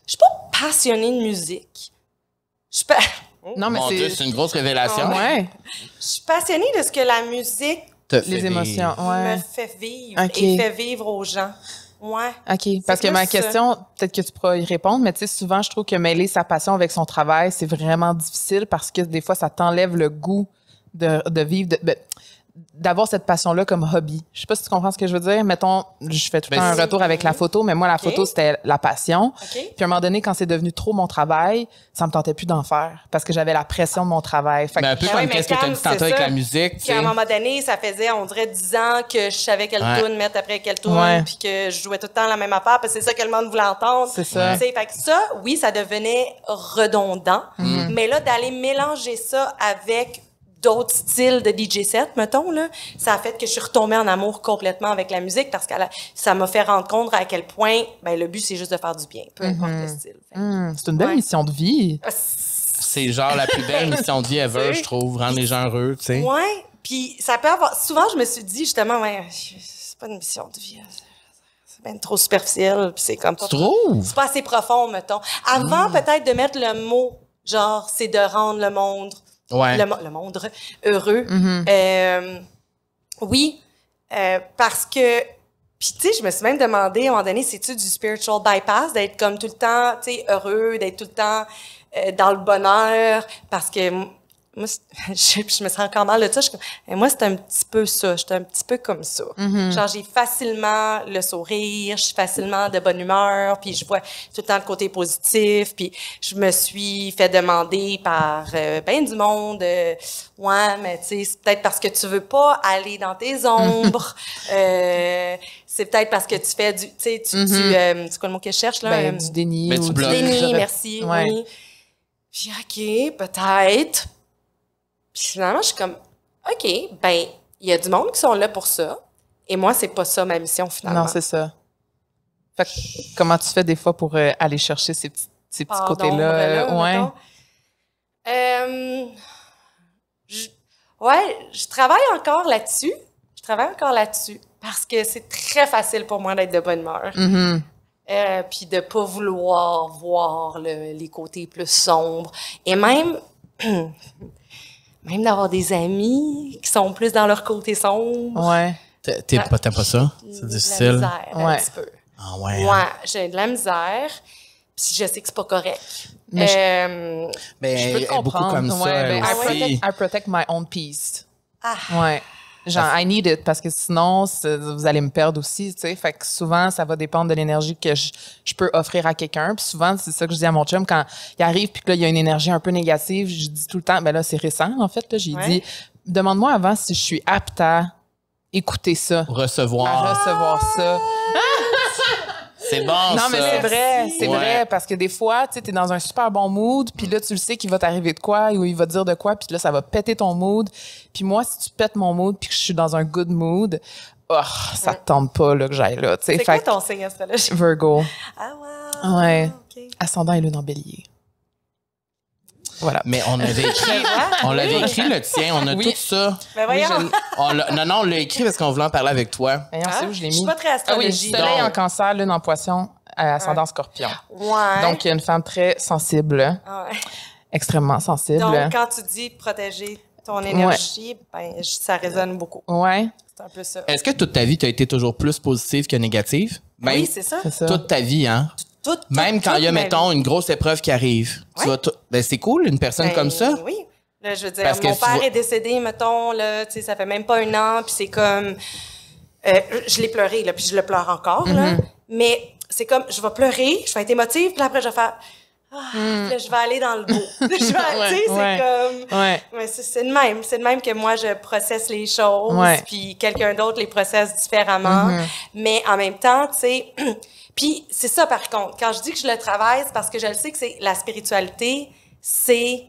Je suis pas passionnée de musique. Je suis pas... Non, mais c'est une grosse révélation. Ouais. Je suis passionnée de ce que la musique... Les émotions, me fait vivre et fait vivre aux gens. Ouais. OK. Parce que ma question, peut-être que tu pourras y répondre, mais tu sais, souvent, je trouve que mêler sa passion avec son travail, c'est vraiment difficile parce que des fois, ça t'enlève le goût de vivre, d'avoir cette passion-là comme hobby. Je sais pas si tu comprends ce que je veux dire. Mettons, je fais tout le temps un retour avec la photo, mais moi, la photo, c'était la passion. Puis à un moment donné, quand c'est devenu trop mon travail, ça me tentait plus d'en faire parce que j'avais la pression de mon travail. Fait un peu comme qu'est-ce que tu as dit tantôt avec la musique. Puis à un moment donné, ça faisait, on dirait, 10 ans que je savais quelle tune mettre après quelle tune, puis que je jouais tout le temps la même affaire parce que c'est ça que le monde voulait entendre. C'est ça. Fait que ça, oui, ça devenait redondant. Mais là, d'aller mélanger ça avec d'autres styles de DJ set, mettons, là, ça a fait que je suis retombée en amour complètement avec la musique parce que ça m'a fait rendre compte à quel point, le but, c'est juste de faire du bien, peu importe le style. C'est une belle mission de vie. C'est genre la plus belle mission de vie ever, je trouve, rendre les gens heureux, tu sais. Ouais, puis ça peut avoir... Souvent, je me suis dit, justement, c'est pas une mission de vie, c'est bien trop superficiel, puis c'est comme pas... Tu trouves? C'est pas assez profond, mettons. Avant, peut-être, de mettre le mot, genre, c'est de rendre le monde... Ouais. Le monde heureux. Oui, parce que... Puis, tu sais, je me suis même demandé, à un moment donné, c'est-tu du spiritual bypass, d'être comme tout le temps, tu sais, heureux, d'être tout le temps dans le bonheur, parce que moi, je me sens encore mal de ça. Moi, c'est un petit peu ça. J'étais un petit peu comme ça. Genre, j'ai facilement le sourire, je suis facilement de bonne humeur, puis je vois tout le temps le côté positif, puis je me suis fait demander par ben du monde, ouais, mais tu sais, c'est peut-être parce que tu veux pas aller dans tes ombres, c'est peut-être parce que tu fais du, tu sais, c'est quoi le mot que je cherche, là? Ben, du déni. Mais ou du déni, merci, ouais. oui. Puis, OK, peut-être. Puis finalement, je suis comme, OK, ben, il y a du monde qui sont là pour ça. Et moi, c'est pas ça ma mission, finalement. Non, c'est ça. Fait que, comment tu fais des fois pour aller chercher ces petits côtés-là? Ouais. Je travaille encore là-dessus. Parce que c'est très facile pour moi d'être de bonne humeur. Puis de pas vouloir voir les côtés plus sombres. Et même d'avoir des amis qui sont plus dans leur côté sombre. Ouais. T'aimes pas ça? C'est difficile. De la misère, un petit peu. Ah ouais. Ouais, j'ai de la misère. Puis je sais que c'est pas correct. Mais je peux te comprendre. Beaucoup comme ça. Ouais, aussi. I protect my own peace. Ah. Ouais. Genre, I need it, parce que sinon, vous allez me perdre aussi, tu sais. Fait que souvent, ça va dépendre de l'énergie que je peux offrir à quelqu'un. Puis souvent, c'est ça que je dis à mon chum, quand il arrive puis que là, il y a une énergie un peu négative, je dis tout le temps, ben là, c'est récent, en fait, là, j'ai dit, demande-moi avant si je suis apte à écouter ça. Recevoir. À recevoir ça. C'est bon, non, ça. mais c'est vrai, parce que des fois, tu sais, t'es dans un super bon mood, puis là, tu le sais qu'il va t'arriver de quoi, ou il va te dire de quoi, puis là, ça va péter ton mood. Puis moi, si tu pètes mon mood, puis que je suis dans un good mood, ça te tente pas, là, que j'aille là, tu sais. C'est quoi ton signe astrologique? Virgo. Ah, wow. Ouais. Okay. Ascendant et lune en bélier. Voilà. Mais on avait écrit le tien, on a tout ça. Mais voyons. On l'a écrit parce qu'on voulait en parler avec toi. C'est où je l'ai mis. Je suis pas très astrologie. Soleil en cancer, lune en poisson, ascendant scorpion. Ouais. Donc, il y a une femme très sensible. Extrêmement sensible. Donc, quand tu dis protéger ton énergie, ça résonne beaucoup. Ouais. C'est un peu ça. Est-ce que toute ta vie, tu as été toujours plus positive que négative? Même oui, c'est ça. Toute ta vie, hein? Même quand il y a, mettons, une grosse épreuve qui arrive. Tu vas c'est cool, une personne comme ça. Oui. Là, je veux dire, mon père est décédé, mettons, là, tu sais, ça fait même pas 1 an, puis c'est comme... je l'ai pleuré, là, puis je le pleure encore, là. Mais c'est comme, je vais pleurer, je vais être émotive, puis après, je vais faire... là, je vais aller dans le beau. Tu sais, c'est comme... Mais c'est de même. C'est de même que moi, je processe les choses, puis quelqu'un d'autre les processe différemment. Mais en même temps, tu sais... Puis c'est ça, par contre, quand je dis que je le travaille, c'est parce que je le sais que c'est la spiritualité, c'est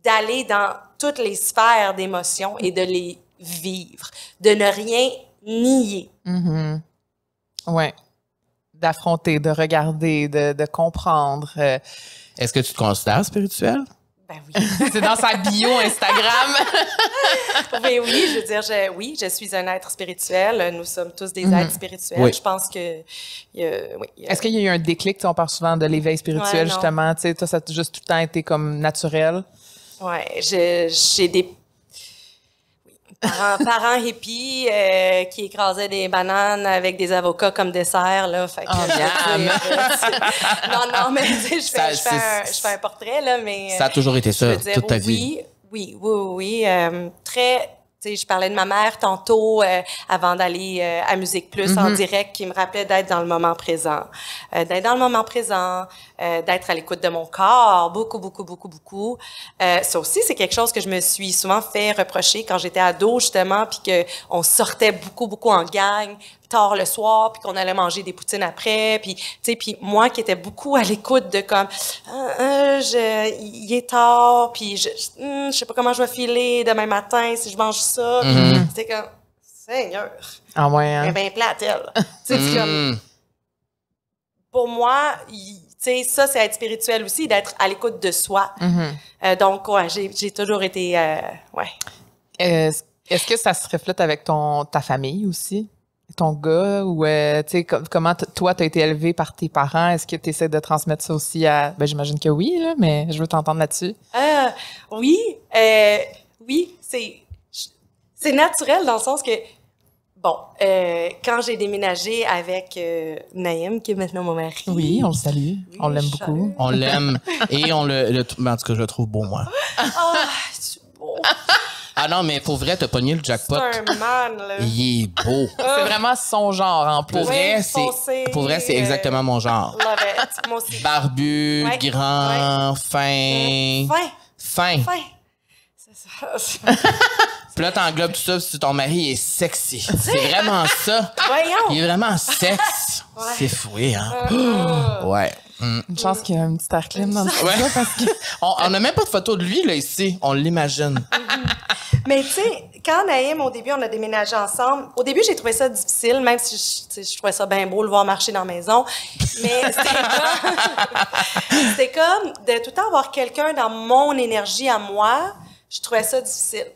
d'aller dans toutes les sphères d'émotions et de les vivre, de ne rien nier. Ouais. D'affronter, de regarder, de comprendre. Est-ce que tu te considères spirituel? Ben oui. C'est dans sa bio Instagram. Mais oui, je veux dire, je suis un être spirituel. Nous sommes tous des êtres spirituels. Oui. Je pense que... Est-ce qu'il y a eu un déclic? On parle souvent de l'éveil spirituel, justement. Toi, ça a juste tout le temps été comme naturel? Oui, j'ai des... Parents hippies qui écrasaient des bananes avec des avocats comme dessert, là. Fait que, non, mais tu sais, je fais un portrait, là, mais... Ça a toujours été ça, toute ta vie? Oui. Très... Tu sais, je parlais de ma mère tantôt avant d'aller à Musique Plus en direct, qui me rappelait d'être dans le moment présent. D'être dans le moment présent, d'être à l'écoute de mon corps, beaucoup. Ça aussi, c'est quelque chose que je me suis souvent fait reprocher quand j'étais ado, justement, puis qu'on sortait beaucoup en gang, tard le soir, puis qu'on allait manger des poutines après, puis tu sais, puis moi qui étais beaucoup à l'écoute de comme il est tard, puis je sais pas comment je vais filer demain matin si je mange ça, puis c'était comme Seigneur. Ah ouais. Hein? Elle est bien plate, elle. Tu sais, c'est comme pour moi, tu sais, ça c'est être spirituel aussi, d'être à l'écoute de soi. Donc ouais, j'ai toujours été Est-ce que ça se reflète avec ta famille aussi? Ton gars, ou tu sais, comment toi, t'as été élevé par tes parents? Est-ce que tu essaies de transmettre ça aussi à... Ben, j'imagine que oui, là, mais je veux t'entendre là-dessus. Oui, c'est naturel dans le sens que, bon, quand j'ai déménagé avec Naïm, qui est maintenant mon mari. Oui, on le salue. On l'aime beaucoup. On l'aime et en tout cas, je le trouve beau, moi. Ah non, mais pour vrai, t'as pogné le jackpot. C'est un man, là. Il est beau. C'est vraiment son genre, en plus. Pour vrai, c'est exactement mon genre. Love it. Moi aussi. Barbu, grand, fin. Fin. C'est ça. Puis là, t'englobes tout ça si ton mari est sexy. C'est vraiment ça. Voyons. Il est vraiment sexe. Ouais. C'est foué, hein? Ouais. Une chance qu'il y a un petit air clim dans le studio parce que... On n'a même pas de photo de lui, là, ici. On l'imagine. Mais tu sais, quand Naïm, au début, on a déménagé ensemble, au début, j'ai trouvé ça difficile, même si je trouvais ça bien beau le voir marcher dans la maison. Mais c'était comme de tout le temps avoir quelqu'un dans mon énergie à moi, je trouvais ça difficile.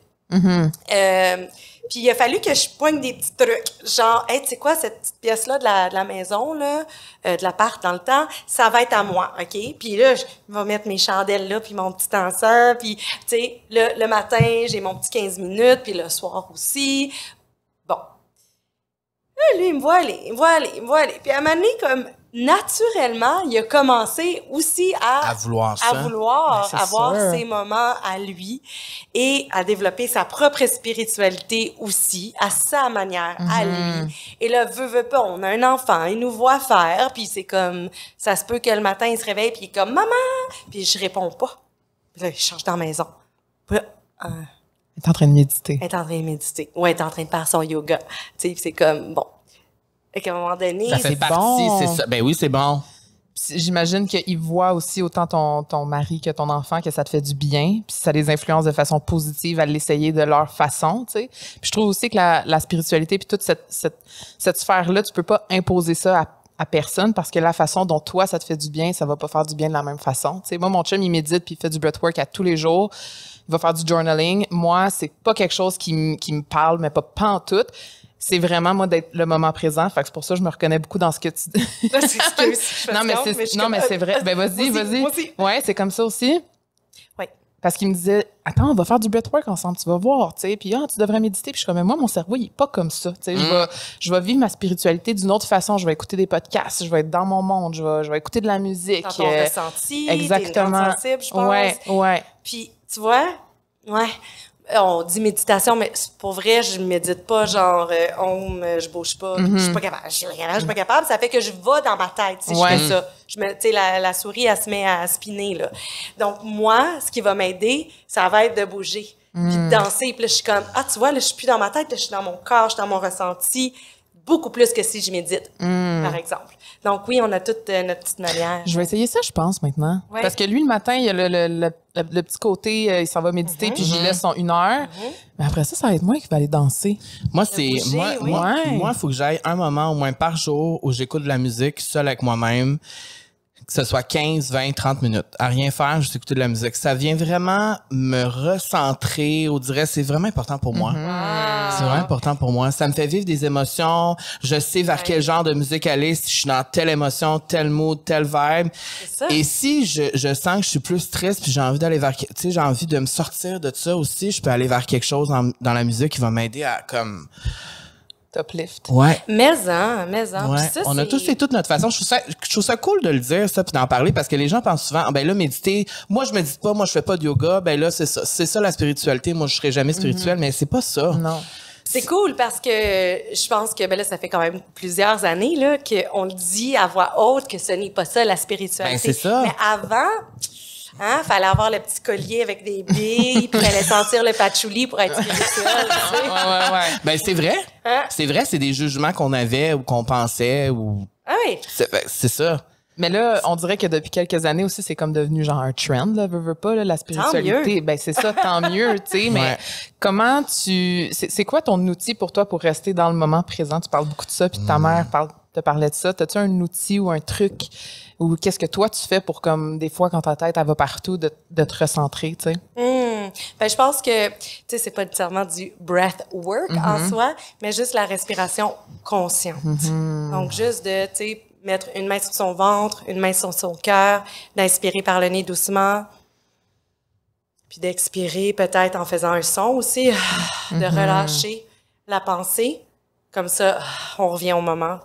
Puis il a fallu que je poigne des petits trucs, genre, hey, tu sais quoi, cette petite pièce-là de la maison, là, de l'appart dans le temps, ça va être à moi, OK? Puis là, je vais mettre mes chandelles là, puis mon petit encens, puis, tu sais, le matin, j'ai mon petit 15 minutes, puis le soir aussi. Bon. Là, lui, il me voit aller. Puis à un moment donné, comme, naturellement, il a commencé aussi à vouloir avoir ses moments à lui et à développer sa propre spiritualité aussi, à sa manière, à lui. Et là, veut pas, on a un enfant, il nous voit faire, puis c'est comme, ça se peut que le matin, il se réveille, puis il est comme « Maman! » Puis je réponds pas. Puis là, il change dans la maison. Puis là, Elle est en train de méditer. elle est en train de méditer. Ou elle est en train de faire son yoga. Tu sais, c'est comme, bon. Et qu'à un moment donné... Ça fait partie, bon. c'est ça. Ben oui, c'est bon. J'imagine qu'il voit aussi autant ton mari que ton enfant que ça te fait du bien, puis ça les influence de façon positive à l'essayer de leur façon, tu sais. Puis je trouve aussi que la spiritualité puis toute cette sphère-là, tu peux pas imposer ça à personne parce que la façon dont toi, ça te fait du bien, ça va pas faire du bien de la même façon. Tu sais, moi, mon chum, il médite puis il fait du breathwork à tous les jours. Il va faire du journaling. Moi, c'est pas quelque chose qui me parle, mais pas pantoute. C'est vraiment, moi, d'être le moment présent. Fait que c'est pour ça que je me reconnais beaucoup dans ce que tu dis. Non, mais c'est vrai. Ben, vas-y. Moi aussi. Ouais, c'est comme ça aussi. Oui. Parce qu'il me disait, attends, on va faire du breathwork ensemble, tu vas voir, tu sais. Puis, tu devrais méditer. Puis je suis comme, mais moi, mon cerveau, il est pas comme ça. Tu sais, je vais vivre ma spiritualité d'une autre façon. Je vais écouter des podcasts, je vais être dans mon monde, je vais écouter de la musique. Dans ton ressenti. Exactement. T'es sensible, je pense. Ouais. Puis, tu vois, on dit méditation, mais pour vrai, je médite pas, genre, je bouge pas, je suis pas capable, je suis pas capable. Ça fait que je vais dans ma tête, si je fais ça. Tu sais, la souris, elle se met à spinner, là. Donc, moi, ce qui va m'aider, ça va être de bouger, puis de danser. Puis là, je suis comme, tu vois, là, je suis plus dans ma tête, là, je suis dans mon corps, je suis dans mon ressenti, beaucoup plus que si je médite, par exemple. Donc, oui, on a toute notre petite manière. Je vais essayer ça, je pense, maintenant. Ouais. Parce que lui, le matin, il y a le petit côté, il s'en va méditer, puis j'y laisse son 1 heure. Mais après ça, ça va être moi qui vais aller danser. Moi, il faut que j'aille un moment au moins par jour où j'écoute de la musique seule avec moi-même. Que ce soit 15, 20, 30 minutes. À rien faire, juste écouter de la musique. Ça vient vraiment me recentrer. On dirait, c'est vraiment important pour moi. C'est vraiment important pour moi. Ça me fait vivre des émotions. Je sais vers quel genre de musique aller, si je suis dans telle émotion, tel mood, tel vibe. Et si je sens que je suis plus triste puis j'ai envie d'aller vers, tu sais, j'ai envie de me sortir de ça aussi, je peux aller vers quelque chose dans la musique qui va m'aider à, comme... Uplift. Ouais. Mais ouais. Ça, on a tous fait toute notre façon. Je trouve ça cool de le dire, ça, puis d'en parler, parce que les gens pensent souvent, ben là, méditer, moi, je médite pas, moi, je fais pas de yoga, ben là, c'est ça la spiritualité, moi, je serai jamais spirituelle, mais c'est pas ça. Non. C'est cool parce que je pense que, ben là, ça fait quand même plusieurs années, là, qu'on le dit à voix haute que ce n'est pas ça, la spiritualité. Ben, c'est ça. Mais avant, fallait avoir le petit collier avec des billes, puis fallait sentir le patchouli pour être spirituel, tu sais. Ouais. Ben, c'est vrai. Hein? C'est vrai, c'est des jugements qu'on avait ou qu'on pensait ou... Ah oui. C'est ça. Mais là, on dirait que depuis quelques années aussi, c'est comme devenu genre un trend, là, veux pas, là, la spiritualité. Tant mieux. Ben, c'est ça, tant mieux, tu sais. Mais comment c'est quoi ton outil pour toi pour rester dans le moment présent? Tu parles beaucoup de ça, puis ta mère te parlait de ça. T'as-tu un outil ou un truc? Ou qu'est-ce que toi, tu fais pour, comme, des fois, quand ta tête, elle va partout, de te recentrer, tu sais? Ben, je pense que, tu sais, c'est pas nécessairement du breath work en soi, mais juste la respiration consciente. Donc, juste de, tu sais, mettre une main sur son ventre, une main sur son cœur, d'inspirer par le nez doucement, puis d'expirer peut-être en faisant un son aussi, de relâcher la pensée. Comme ça, on revient au moment.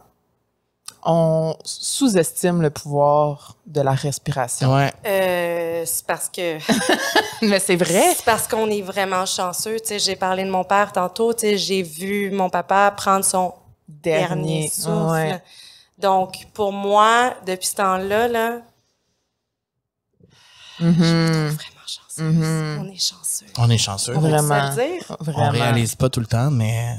on sous-estime le pouvoir de la respiration. Ouais. C'est parce que... Mais c'est vrai. C'est parce qu'on est vraiment chanceux. Tu sais, j'ai parlé de mon père tantôt. Tu sais, j'ai vu mon papa prendre son dernier souffle. Ouais. Donc, pour moi, depuis ce temps-là, là, je me trouve vraiment chanceuse. On est chanceux. On est chanceux. Vraiment. On réalise pas tout le temps, mais...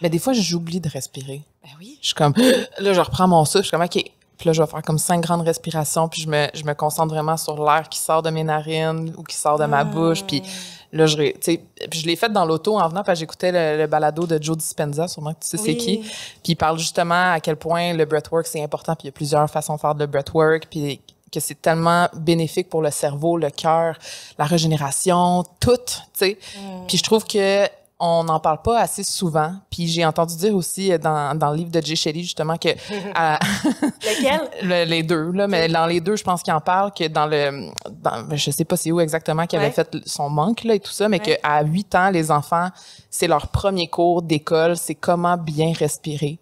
Mais des fois, j'oublie de respirer. Ben oui. Je suis comme, là, je reprends mon souffle, je suis comme, OK. Puis là, je vais faire comme 5 grandes respirations, puis je me concentre vraiment sur l'air qui sort de mes narines ou qui sort de ma bouche. Puis là, je l'ai fait dans l'auto en venant, parce que j'écoutais le balado de Joe Dispenza, sûrement que tu sais c'est qui. Puis il parle justement à quel point le breathwork, c'est important, puis il y a plusieurs façons de faire le breathwork, puis que c'est tellement bénéfique pour le cerveau, le cœur, la régénération, tout, tu sais. Puis je trouve que on n'en parle pas assez souvent. Puis j'ai entendu dire aussi dans le livre de Jay Shetty, justement, que... Lequel? Les deux, là. Mais dans les deux, je pense qu'il en parle que je sais pas c'est où exactement qu'il avait fait son manque, là, et tout ça, mais qu'à 8 ans, les enfants, c'est leur premier cours d'école, c'est comment bien respirer.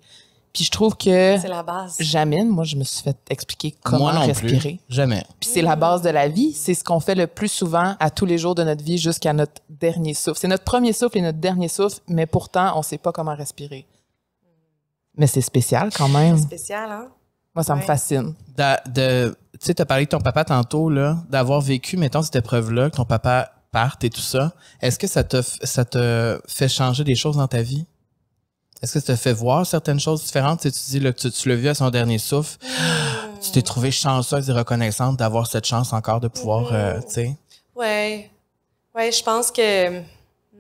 Puis je trouve que... C'est la base. Jamais, moi, je me suis fait expliquer comment respirer. Plus. Jamais. Puis c'est la base de la vie. C'est ce qu'on fait le plus souvent à tous les jours de notre vie jusqu'à notre dernier souffle. C'est notre premier souffle et notre dernier souffle, mais pourtant, on sait pas comment respirer. Mais c'est spécial quand même. C'est spécial, hein? Moi, ça me fascine. Tu sais, t'as parlé de ton papa tantôt, là, d'avoir vécu, mettons, cette épreuve-là, que ton papa parte et tout ça. Est-ce que ça te fait changer des choses dans ta vie? Est-ce que ça te fait voir certaines choses différentes? Tu dis là, que tu l'as vu à son dernier souffle. Tu t'es trouvée chanceuse et reconnaissante d'avoir cette chance encore de pouvoir, tu sais. Ouais, je pense que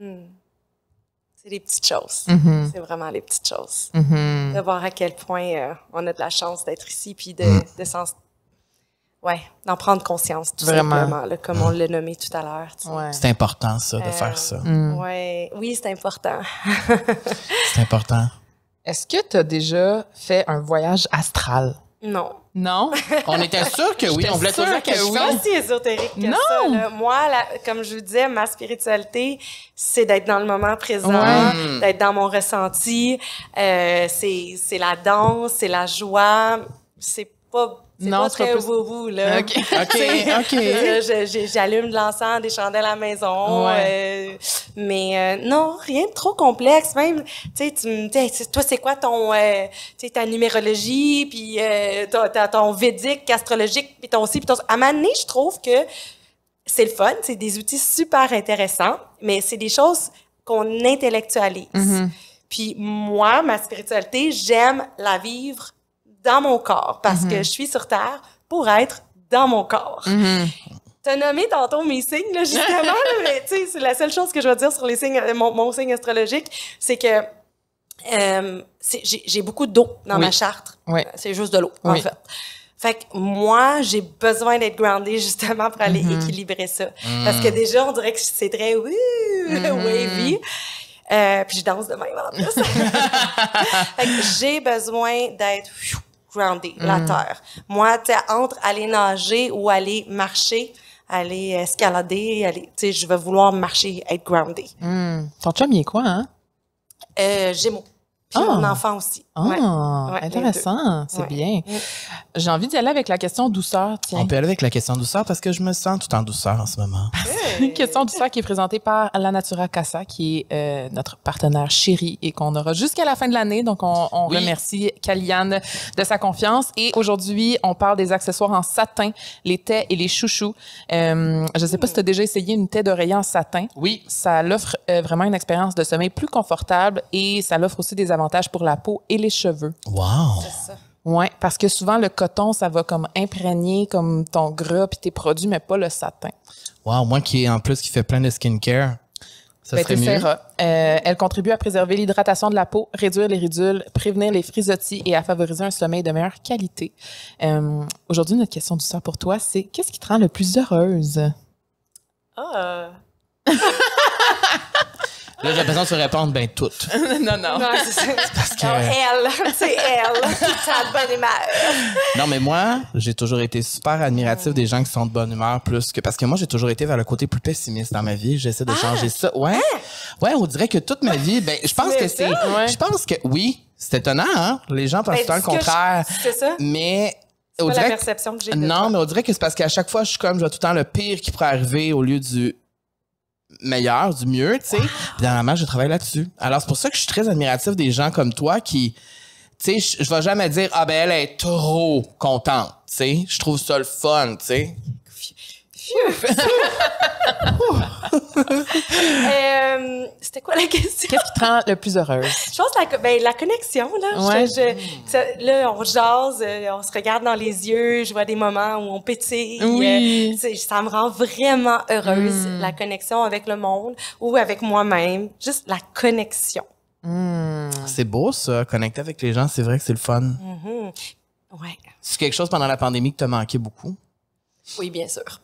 c'est les petites choses. C'est vraiment les petites choses. De voir à quel point on a de la chance d'être ici, puis d'en prendre conscience, tout simplement, là, comme on l'a nommé tout à l'heure. Ouais. C'est important, ça, de faire ça. Oui, c'est important. C'est important. Est-ce que tu as déjà fait un voyage astral? Non. Non? On était sûr que oui. On voulait toujours que oui. Pas si ésotérique que ça. Là. Moi, comme je vous disais, ma spiritualité, c'est d'être dans le moment présent, d'être dans mon ressenti. C'est la danse, c'est la joie. C'est pas très wou-wou, là. OK. J'allume de l'encens, des chandelles à la maison. Mais non, rien de trop complexe. Même, tu sais, toi, c'est quoi ton, ta numérologie, puis ton védique, astrologique, puis ton ci, puis ton... À un moment donné, je trouve que c'est le fun. C'est des outils super intéressants, mais c'est des choses qu'on intellectualise. Puis moi, ma spiritualité, j'aime la vivre dans mon corps, parce que je suis sur Terre pour être dans mon corps. T'as nommé tantôt mes signes, là, justement, là, mais tu sais, c'est la seule chose que je vais dire sur les signes, mon signe astrologique, c'est que j'ai beaucoup d'eau dans ma charte. C'est juste de l'eau, en fait. Fait que moi, j'ai besoin d'être groundée, justement, pour aller équilibrer ça. Parce que déjà, on dirait que c'est très wavy. Puis je danse de même, en plus. Fait que j'ai besoin d'être groundée, la terre. Moi, tu sais, entre aller nager ou aller marcher, aller escalader, tu sais, je vais vouloir marcher, être groundée. Ton chum, il est quoi, hein? Gémeaux. Puis mon enfant aussi. Intéressant. C'est bien. J'ai envie d'y aller avec la question douceur. Tiens. On peut aller avec la question douceur parce que je me sens tout en douceur en ce moment. Une question douceur qui est présentée par La Natura Casa, qui est notre partenaire chéri et qu'on aura jusqu'à la fin de l'année. Donc, on remercie Kaliane de sa confiance. Et aujourd'hui, on parle des accessoires en satin, les tais et les chouchous. Je ne sais pas si tu as déjà essayé une taie d'oreiller en satin. Oui. Ça l'offre vraiment une expérience de sommeil plus confortable et ça l'offre aussi des avantages pour la peau et les cheveux. Wow! C'est ça. Oui, parce que souvent, le coton, ça va comme imprégner comme ton gras puis tes produits, mais pas le satin. Wow, moi qui fait plein de skincare, ça serait mieux. Elle contribue à préserver l'hydratation de la peau, réduire les ridules, prévenir les frisottis et à favoriser un sommeil de meilleure qualité. Aujourd'hui, notre question du soir pour toi, c'est qu'est-ce qui te rend le plus heureuse? Là, j'ai l'impression de se répondre, toutes. Non, c'est parce que... Non, c'est elle, sa bonne humeur. Non, mais moi, j'ai toujours été super admiratif des gens qui sont de bonne humeur parce que moi, j'ai toujours été vers le côté plus pessimiste dans ma vie. J'essaie de changer ça. Ouais. Ouais, on dirait que toute ma vie, je pense que c'est... Je pense que oui. C'est étonnant, hein? Les gens pensent tout le temps le contraire. C'est ça? Mais... C'est pas la perception que j'ai. Non, mais on dirait que c'est parce qu'à chaque fois, je vois tout le temps le pire qui pourrait arriver au lieu du meilleur, du mieux, tu sais. Puis dernièrement, je travaille là-dessus. Alors, c'est pour ça que je suis très admiratif des gens comme toi qui, tu sais, je vais jamais dire, ah ben, elle est trop contente, tu sais. Je trouve ça le fun, tu sais. C'était quoi la question? Qu'est-ce qui te rend le plus heureuse? Je pense la connexion, là. Ouais. Là, on jase, on se regarde dans les yeux, je vois des moments où on pétille. Oui. Ça me rend vraiment heureuse, la connexion avec le monde ou avec moi-même. Juste la connexion. C'est beau, ça, connecter avec les gens, c'est vrai que c'est le fun. Ouais. C'est quelque chose pendant la pandémie qui t'a manqué beaucoup? Oui, bien sûr.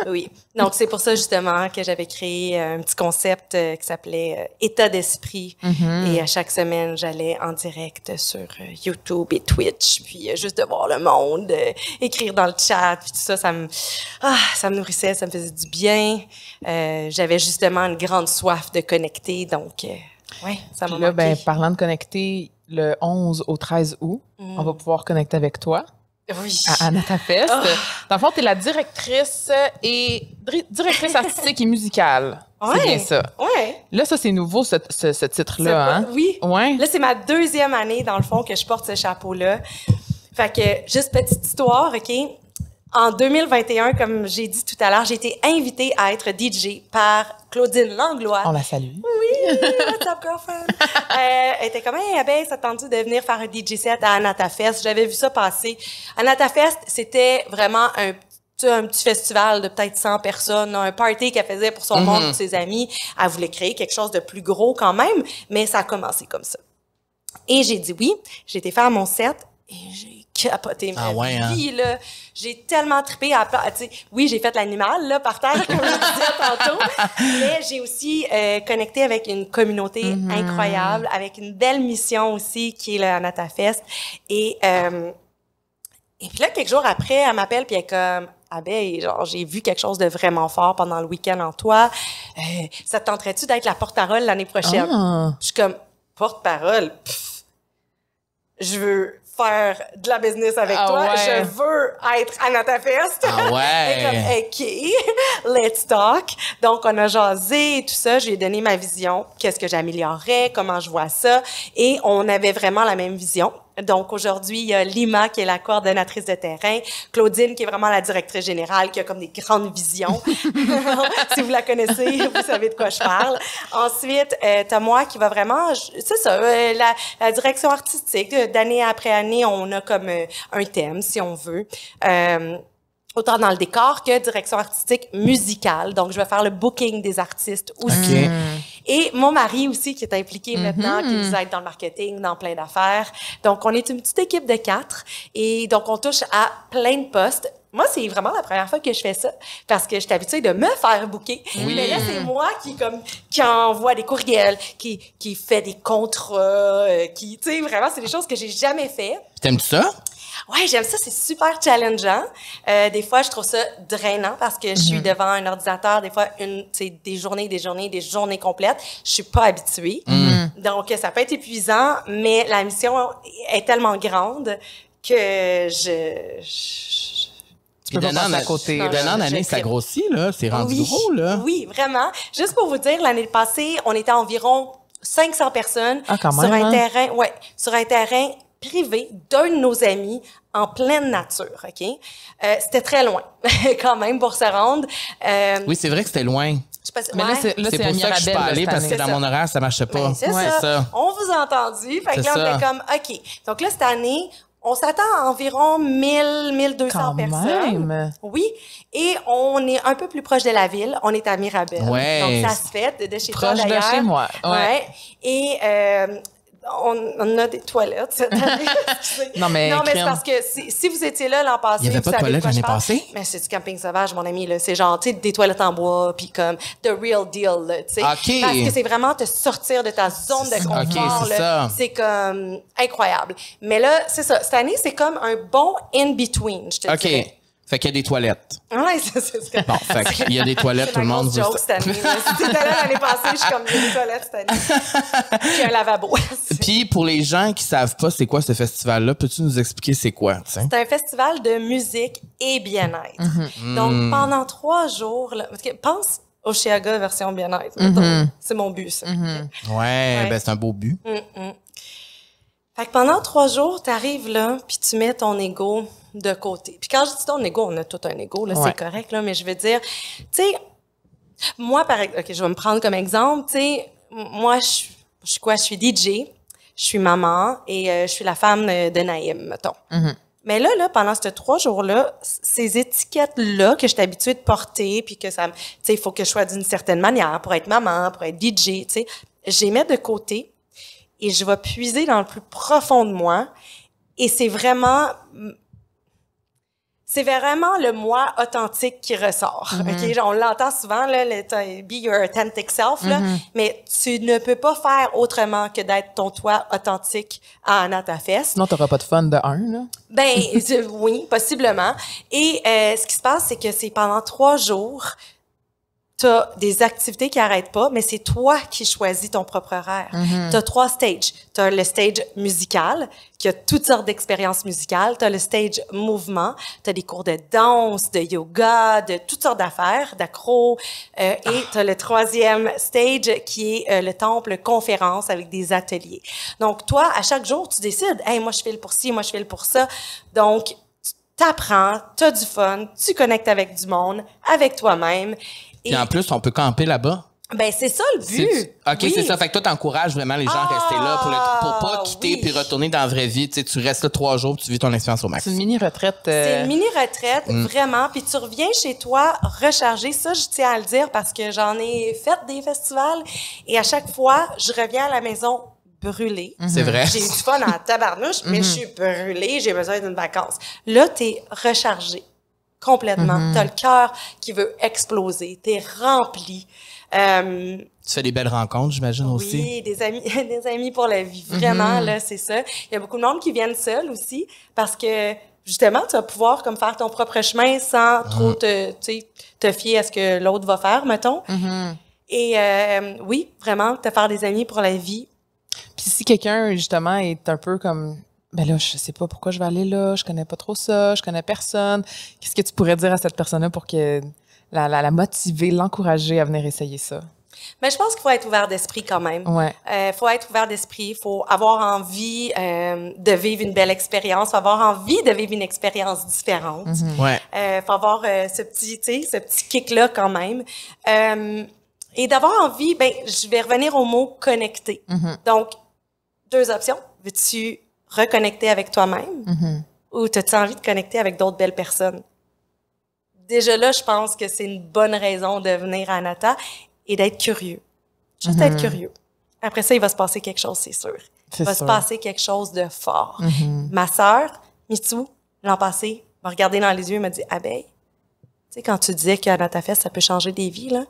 Oui. Donc, c'est pour ça, justement, que j'avais créé un petit concept qui s'appelait État d'esprit. Et à chaque semaine, j'allais en direct sur YouTube et Twitch. Puis, juste de voir le monde, écrire dans le chat, puis tout ça, ça me nourrissait, ça me faisait du bien. J'avais justement une grande soif de connecter. Donc, ouais, ça m'a manqué. Ben, parlant de connecter, le 11 au 13 août, on va pouvoir connecter avec toi. Oui. À Anatafest. Dans le fond, tu es la directrice artistique et musicale. Ouais. C'est bien ça. Ouais. Là, ça, c'est nouveau, ce titre-là. Hein? Oui. Ouais. Là, c'est ma 2e année, dans le fond, que je porte ce chapeau-là. Fait que, juste petite histoire, OK? En 2021, comme j'ai dit tout à l'heure, j'ai été invitée à être DJ par Claudine Langlois. On la salue. Oui, what's up, girlfriend? Elle était comme, hey, Abeille, ça tente de venir faire un DJ set à Anatafest? J'avais vu ça passer. Anatafest, c'était vraiment un petit festival de peut-être 100 personnes, un party qu'elle faisait pour son monde, pour ses amis. Elle voulait créer quelque chose de plus gros quand même, mais ça a commencé comme ça. Et j'ai dit oui. J'ai été faire mon set et j'ai capoté ma vie, là. J'ai tellement trippé à oui, j'ai fait l'animal, là, par terre, comme je disais tantôt, mais j'ai aussi connecté avec une communauté incroyable, avec une belle mission aussi, qui est le Anatafest. Et puis là, quelques jours après, elle m'appelle, puis elle est comme, Abeille, genre, j'ai vu quelque chose de vraiment fort pendant le week-end en toi. Ça te tenterait-tu d'être la porte-parole l'année prochaine? Je suis comme, porte-parole? Je veux faire de la business avec toi. Ouais. Je veux être Anatafest. Ah ouais. Et comme, OK, let's talk. Donc, on a jasé et tout ça. Je lui ai donné ma vision. Qu'est-ce que j'améliorerais? Comment je vois ça? Et on avait vraiment la même vision. Donc, aujourd'hui, il y a Lima, qui est la coordonnatrice de terrain, Claudine, qui est vraiment la directrice générale, qui a comme des grandes visions. Si vous la connaissez, vous savez de quoi je parle. Ensuite, t'as moi qui va vraiment, c'est ça, la direction artistique. D'année après année, on a comme un thème, si on veut. Autant dans le décor que direction artistique musicale. Donc, je vais faire le booking des artistes aussi. Okay. Et mon mari aussi, qui est impliqué maintenant, qui nous aide dans le marketing, dans plein d'affaires. Donc, on est une petite équipe de 4. Et donc, on touche à plein de postes. Moi, c'est vraiment la première fois que je fais ça, parce que je suis habituée de me faire booker. Oui. Mais là, c'est moi qui envoie des courriels, qui fait des contrats, tu sais, vraiment, c'est des choses que j'ai jamais fait. T'aimes ça? Ouais, j'aime ça, c'est super challengeant. Des fois, je trouve ça drainant parce que je suis devant un ordinateur, des fois, des journées complètes. Je suis pas habituée. Donc, ça peut être épuisant, mais la mission est tellement grande que Tu peux pas passer à côté. D'un an en année, ça grossit, là. C'est rendu gros, là. Oui, vraiment. Juste pour vous dire, l'année passée, on était environ 500 personnes sur un terrain privé d'un de nos amis en pleine nature, OK? C'était très loin, quand même, pour se rendre. Oui, c'est vrai que c'était loin. Mais là, c'est pour ça que je suis pas allée, parce que dans mon horaire, ça marchait pas. Ben, c'est ça. On vous a entendu. Fait que là, on était comme, OK. Donc là, cette année, on s'attend à environ 1200 personnes. Même. Oui. Et on est un peu plus proche de la ville. On est à Mirabel. Ouais. Donc, ça se fait de chez toi, Proche d'ailleurs. de chez moi. Ouais. Et, on a des toilettes cette année. Non, mais c'est parce que si vous étiez là l'an passé, il n'y avait pas de toilettes l'année passée? Mais c'est du camping sauvage, mon ami, là. C'est genre, tu sais, des toilettes en bois, puis comme, the real deal, là, tu sais. Okay. Parce que c'est vraiment te sortir de ta zone de confort, c'est là. ça. C'est comme incroyable. Mais là, c'est ça. Cette année, c'est comme un bon in-between, je te dirais. Fait qu'il y a des toilettes. Ouais, c'est ce que... Bon, fait qu'il y a des toilettes, tout le monde veut joke cette année. Si t'étais là l'année passée, je suis comme, il y a des toilettes cette année. Puis un lavabo. Puis pour les gens qui savent pas c'est quoi ce festival-là, peux-tu nous expliquer c'est quoi? T'sais? C'est un festival de musique et bien-être. Donc, pendant 3 jours, là, parce que pense Osheaga version bien-être. C'est mon but, ça. Ouais, ben c'est un beau but. Fait que pendant 3 jours, t'arrives là, puis tu mets ton ego de côté. Puis quand je dis ton ego, on a tout un ego, là, c'est correct, là, mais je veux dire, tu sais, moi, OK, je vais me prendre comme exemple, tu sais, moi, je suis quoi? Je suis DJ, je suis maman et je suis la femme de Naïm, mettons. Mais là, pendant ces 3 jours-là, ces étiquettes-là que je suis habituée de porter, puis que ça, tu sais, il faut que je sois d'une certaine manière pour être maman, pour être DJ, tu sais, je les mets de côté et je vais puiser dans le plus profond de moi. Et c'est vraiment le moi authentique qui ressort. OK? On l'entend souvent, là, be your authentic self, là, mais tu ne peux pas faire autrement que d'être ton toi authentique à AnataFest. Sinon, t'auras pas de fun de 1, là. Ben, oui, possiblement. Et ce qui se passe, c'est que c'est pendant 3 jours, t'as des activités qui arrêtent pas, mais c'est toi qui choisis ton propre horaire. T'as 3 stages. T'as le stage musical, qui a toutes sortes d'expériences musicales. T'as le stage mouvement. T'as des cours de danse, de yoga, de toutes sortes d'affaires, d'accro. Et t'as le 3e stage, qui est le temple conférence avec des ateliers. Donc, toi, à chaque jour, tu décides, « Hey, moi, je file pour ci, moi, je file pour ça. » Donc, t'apprends, t'as du fun, tu connectes avec du monde, avec toi-même. Et en plus, on peut camper là-bas. Ben, c'est ça le but. OK, oui. C'est ça. Fait que toi, t'encourages vraiment les gens à rester là pour pas quitter puis retourner dans la vraie vie. Tu sais, tu restes là 3 jours puis tu vis ton expérience au max. C'est une mini-retraite. C'est une mini-retraite, vraiment. Puis tu reviens chez toi rechargé. Ça, je tiens à le dire parce que j'en ai fait des festivals et à chaque fois, je reviens à la maison brûlée. C'est vrai. J'ai du fun en tabarnouche, mais je suis brûlée. J'ai besoin d'une vacance. Là, t'es rechargé. Complètement. T'as le cœur qui veut exploser. T'es rempli. Tu fais des belles rencontres, j'imagine, aussi. Oui, des amis pour la vie. Vraiment, là, c'est ça. Il y a beaucoup de monde qui viennent seuls aussi parce que, justement, tu vas pouvoir comme faire ton propre chemin sans trop te fier à ce que l'autre va faire, mettons. Et oui, vraiment, te faire des amis pour la vie. Puis si quelqu'un, justement, est un peu comme... Ben là, je sais pas pourquoi je vais aller là, je connais pas trop ça, je connais personne. Qu'est-ce que tu pourrais dire à cette personne-là pour que la motiver, l'encourager à venir essayer ça? Mais je pense qu'il faut être ouvert d'esprit quand même. Ouais. Faut être ouvert d'esprit, faut avoir envie de vivre une belle expérience, faut avoir envie de vivre une expérience différente. Ouais. Faut avoir ce petit kick-là quand même. Et d'avoir envie, ben, je vais revenir au mot connecter. Donc, 2 options. Veux-tu reconnecter avec toi-même ou as-tu envie de connecter avec d'autres belles personnes? Déjà là, je pense que c'est une bonne raison de venir à Anata et d'être curieux. Juste être curieux. Après ça, il va se passer quelque chose, c'est sûr. Il va se passer quelque chose de fort. Ma sœur, Mitsu, l'an passé, m'a regardé dans les yeux et m'a dit « Abeille, tu sais, quand tu disais qu'à AnataFest, ça peut changer des vies, là,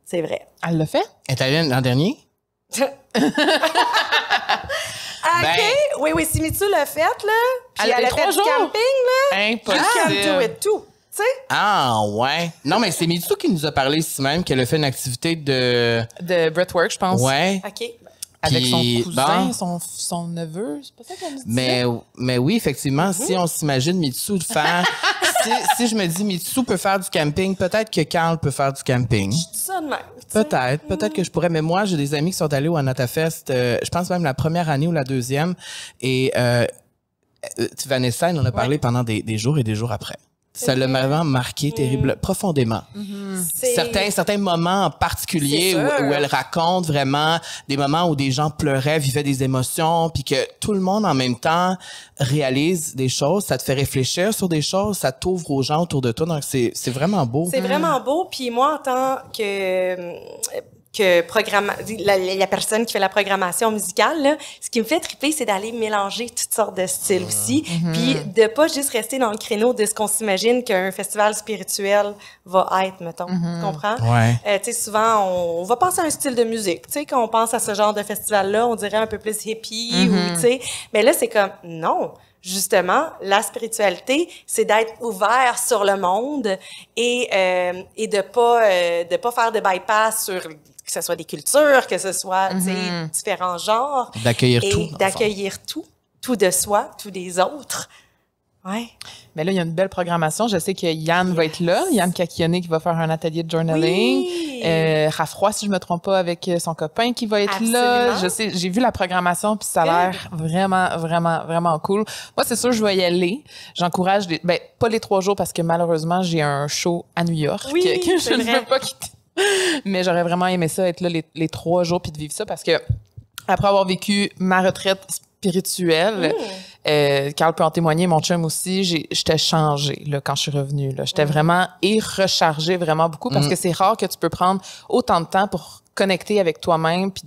c'est vrai. » Elle l'a fait? Elle est allée l'an dernier? OK. Oui, si Mitsu l'a fait, là, puis elle a fait du camping, là. Impossible. You can do it too. Tu sais? Ah, ouais. Non, mais c'est Mitsu qui nous a parlé ici même, qu'elle a fait une activité de breathwork, je pense. Ouais. OK. Avec son Puis, cousin, son neveu, c'est pas ça qu'elle me disait? Mais oui, effectivement, si on s'imagine Mitsu faire... si je me dis Mitsu peut faire du camping, peut-être que Carl peut faire du camping. Je dis ça de même. Peut-être que je pourrais. Mais moi, j'ai des amis qui sont allés au AnataFest, je pense même la première année ou la deuxième. Et Vanessa, elle en a parlé pendant des jours et des jours après. Ça l'a vraiment marqué profondément. Certains moments en particulier où elle raconte vraiment des moments où des gens pleuraient, vivaient des émotions, puis que tout le monde en même temps réalise des choses, ça te fait réfléchir sur des choses, ça t'ouvre aux gens autour de toi. Donc, c'est vraiment beau. C'est vraiment beau. Puis moi, en tant que la personne qui fait la programmation musicale, là, ce qui me fait triper, c'est d'aller mélanger toutes sortes de styles aussi, puis de pas juste rester dans le créneau de ce qu'on s'imagine qu'un festival spirituel va être, mettons. Tu comprends? Ouais. Tu sais, souvent, on va penser à un style de musique. Tu sais, quand on pense à ce genre de festival-là, on dirait un peu plus hippie, ou, tu sais. Mais là, c'est comme, non. justement, la spiritualité, c'est d'être ouvert sur le monde et de pas faire de bypass sur que ce soit des cultures, que ce soit différents genres. D'accueillir tout. Et d'accueillir tout de soi, tout des autres. Ouais. Mais là, il y a une belle programmation. Je sais que Yann va être là. Yann Kakionné qui va faire un atelier de journaling. Oui. Raffroy, si je me trompe pas, avec son copain qui va être Absolument. là. Je sais, j'ai vu la programmation puis ça a l'air vraiment, vraiment, vraiment cool. Moi, c'est sûr, je vais y aller. J'encourage pas les 3 jours parce que malheureusement, j'ai un show à New York que je ne peux pas quitter. Mais j'aurais vraiment aimé ça, être là les 3 jours puis de vivre ça parce que après avoir vécu ma retraite spirituelle, Carl peut en témoigner, mon chum aussi, j'étais changée là, quand je suis revenue. Là. J'étais vraiment rechargée vraiment beaucoup parce que c'est rare que tu peux prendre autant de temps pour connecter avec toi-même puis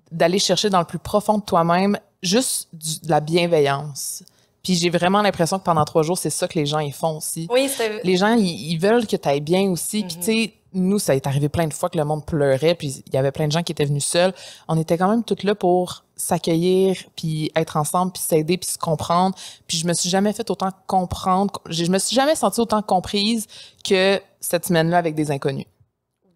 d'aller chercher dans le plus profond de toi-même juste de la bienveillance. Puis j'ai vraiment l'impression que pendant 3 jours, c'est ça que les gens ils font aussi. Oui, les gens, ils veulent que tu ailles bien aussi. Puis tu sais, nous, ça est arrivé plein de fois que le monde pleurait, puis il y avait plein de gens qui étaient venus seuls. On était quand même toutes là pour s'accueillir, puis être ensemble, puis s'aider, puis se comprendre. Puis je me suis jamais fait autant comprendre. Je me suis jamais sentie autant comprise que cette semaine-là avec des inconnus.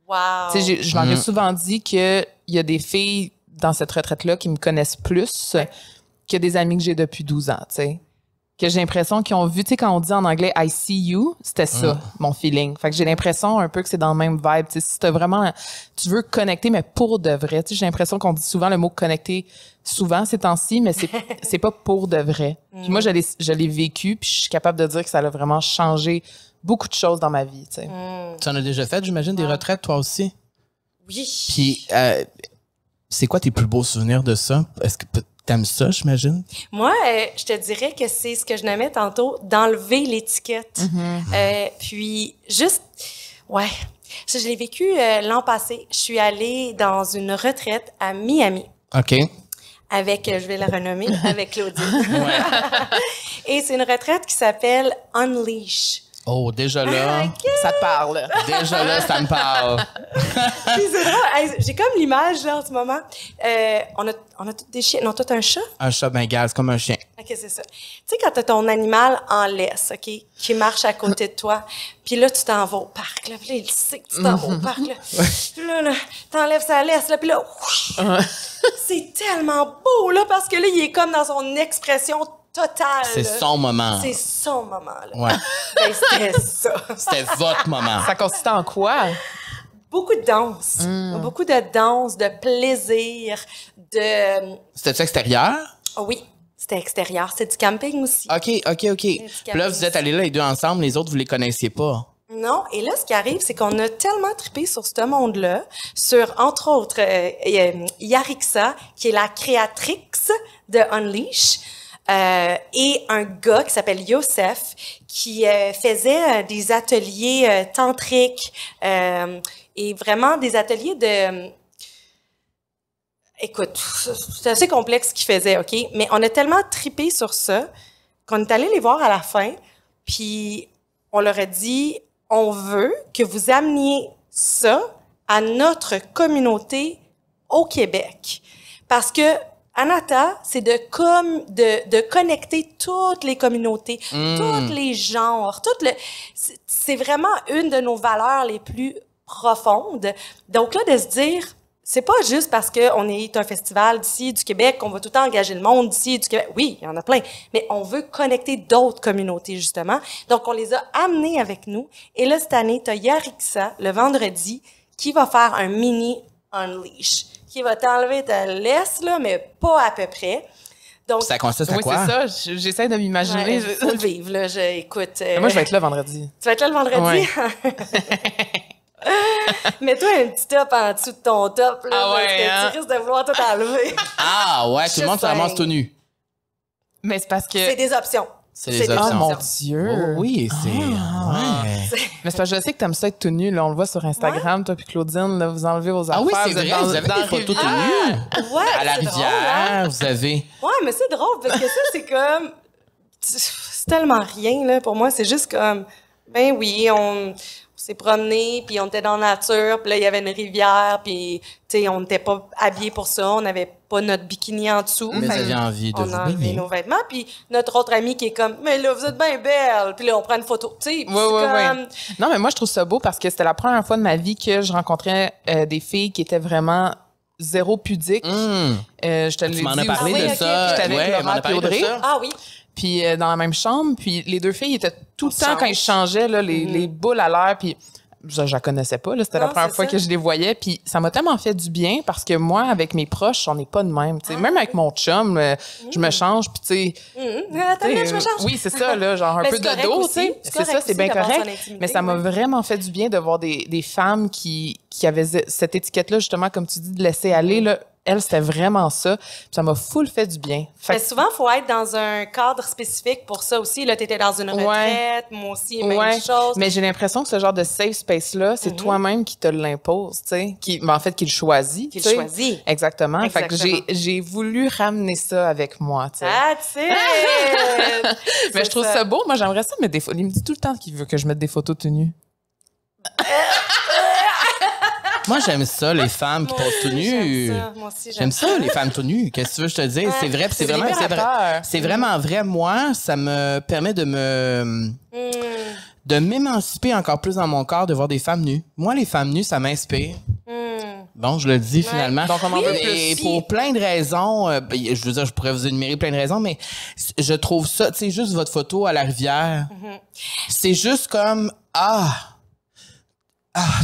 Wow! Tu sais, je leur ai souvent dit qu'il y a des filles dans cette retraite-là qui me connaissent plus que des amis que j'ai depuis 12 ans, tu sais. Que j'ai l'impression qu'ils ont vu, tu sais, quand on dit en anglais « I see you », c'était ça, mon feeling. Fait que j'ai l'impression un peu que c'est dans le même vibe. Tu sais, si tu veux connecter, mais pour de vrai. Tu sais, j'ai l'impression qu'on dit souvent le mot « connecter » souvent ces temps-ci, mais c'est pas pour de vrai. Puis moi, je l'ai vécu, puis je suis capable de dire que ça a vraiment changé beaucoup de choses dans ma vie, tu sais. Tu en as déjà fait, j'imagine, des retraites, toi aussi? Oui. Puis, c'est quoi tes plus beaux souvenirs de ça? Est-ce que t'aimes ça, j'imagine? Moi, je te dirais que c'est ce que je nommais tantôt, d'enlever l'étiquette. Puis, juste, ça, je l'ai vécu l'an passé. Je suis allée dans une retraite à Miami. OK. Avec, je vais la renommer, avec Claudine. Et c'est une retraite qui s'appelle Unleash. Oh, déjà là, ça te parle. Déjà là, ça me parle. Puis c'est drôle, j'ai comme l'image là en ce moment. On a tous des chiens, non, tout un chat. Un chat bengal, c'est comme un chien. OK, c'est ça. Tu sais, quand t'as ton animal en laisse, OK, qui marche à côté de toi, puis là, tu t'en vas au parc, là, puis là, il sait que tu t'en vas au parc, là. Puis là, t'enlèves sa laisse, là, puis là, c'est tellement beau, là, parce que là, il est comme dans son expression totale. C'est son moment. C'est son moment, là. Ouais. Ben, c'était ça. C'était votre moment. Ça consistait en quoi? Beaucoup de danse. Beaucoup de danse, de plaisir, de... C'était-tu extérieur? Oh oui, c'était extérieur. C'est du camping aussi. OK. Puis là, vous êtes allés là les deux ensemble, les autres, vous les connaissiez pas? Non, et là, ce qui arrive, c'est qu'on a tellement trippé sur ce monde-là, sur, entre autres, Yarixa, qui est la créatrice de Unleash, et un gars qui s'appelle Youssef, qui faisait des ateliers tantriques et vraiment des ateliers de... Écoute, c'est assez complexe ce qu'il faisait, OK? Mais on a tellement trippé sur ça qu'on est allé les voir à la fin, puis on leur a dit, on veut que vous ameniez ça à notre communauté au Québec. Parce que Anata, c'est de connecter toutes les communautés, tous les genres, c'est vraiment une de nos valeurs les plus profondes. Donc là, de se dire, c'est pas juste parce qu'on est un festival d'ici, du Québec, qu'on va tout le temps engager le monde d'ici, du Québec. Oui, il y en a plein. Mais on veut connecter d'autres communautés, justement. Donc, on les a amenés avec nous. Et là, cette année, t'as Yarixa, le vendredi, qui va faire un mini Unleash, qui va t'enlever ta laisse, là, mais pas à peu près. Donc, ça consiste à quoi? Oui, c'est ça. J'essaie de m'imaginer. Ouais, faut le vivre, là. Écoute... Moi, je vais être là vendredi. Tu vas être là le vendredi? Mets-toi un petit top en dessous de ton top, là, parce que tu risques de vouloir tout enlever. Ah ouais, tout le monde se ramasse tout nu. Mais c'est parce que... C'est des options. C'est des options. Oh mon Dieu! Oh, oui, c'est... Ouais. Mais c'est parce que je sais que t'aimes ça être tout nu. Là, on le voit sur Instagram, toi puis Claudine, là, vous enlevez vos affaires. Ah oui, c'est vrai, vous avez des photos tout nues. Ouais, à la rivière, drôle, hein? Vous avez... Ouais, mais c'est drôle, parce que ça, c'est comme... C'est tellement rien, là, pour moi. C'est juste comme... Ben oui, on s'est promené, puis on était dans la nature, puis là, il y avait une rivière, puis, tu sais, on n'était pas habillés pour ça, on n'avait pas notre bikini en dessous. Mais vous aviez envie de vous baigner. On a enlevé nos vêtements, puis notre autre amie qui est comme, mais là, vous êtes bien belle, puis là, on prend une photo, tu sais. Oui. Non, mais moi, je trouve ça beau parce que c'était la première fois de ma vie que je rencontrais des filles qui étaient vraiment zéro pudiques. Je te l'ai dit. Tu m'en as parlé de ça. J'étais avec Laura et Audrey. Ah oui. Puis dans la même chambre, puis les deux filles étaient tout le temps, quand ils changeaient, là, les boules à l'air, puis je la connaissais pas, là, c'était la première fois que je les voyais, puis ça m'a tellement fait du bien parce que moi, avec mes proches, on n'est pas de même, tu sais. Même avec mon chum, je me change, puis tu sais... je me change. Oui, c'est ça, là, genre un peu de dos, tu sais. C'est ça, c'est bien correct. Mais ça m'a vraiment fait du bien de voir des femmes qui avaient cette étiquette-là, justement, comme tu dis, de laisser aller, là. Elle, c'était vraiment ça. Puis ça m'a full fait du bien. Mais souvent, il faut être dans un cadre spécifique pour ça aussi. Là, tu étais dans une retraite, moi aussi, même chose. Mais j'ai l'impression que ce genre de safe space-là, c'est toi-même qui te l'impose, tu sais. En fait, qui le choisit. Qui le choisit. Exactement. Fait que j'ai voulu ramener ça avec moi, tu sais. That's it! Mais je trouve ça beau. Moi, j'aimerais ça mettre des photos. Il me dit tout le temps qu'il veut que je mette des photos tout nues. Moi, j'aime ça, les femmes qui posent tout nues. Moi aussi, j'aime ça, les femmes tout nues. Qu'est-ce que tu veux que je te dise? C'est vrai, c'est vraiment vrai. Moi, ça me permet de m'émanciper encore plus dans mon corps, de voir des femmes nues. Moi, les femmes nues, ça m'inspire. Bon, je le dis finalement. Donc, on en veut plus. Et pour plein de raisons, je veux dire, je pourrais vous énumérer plein de raisons, mais je trouve ça, tu sais, juste votre photo à la rivière, c'est juste comme,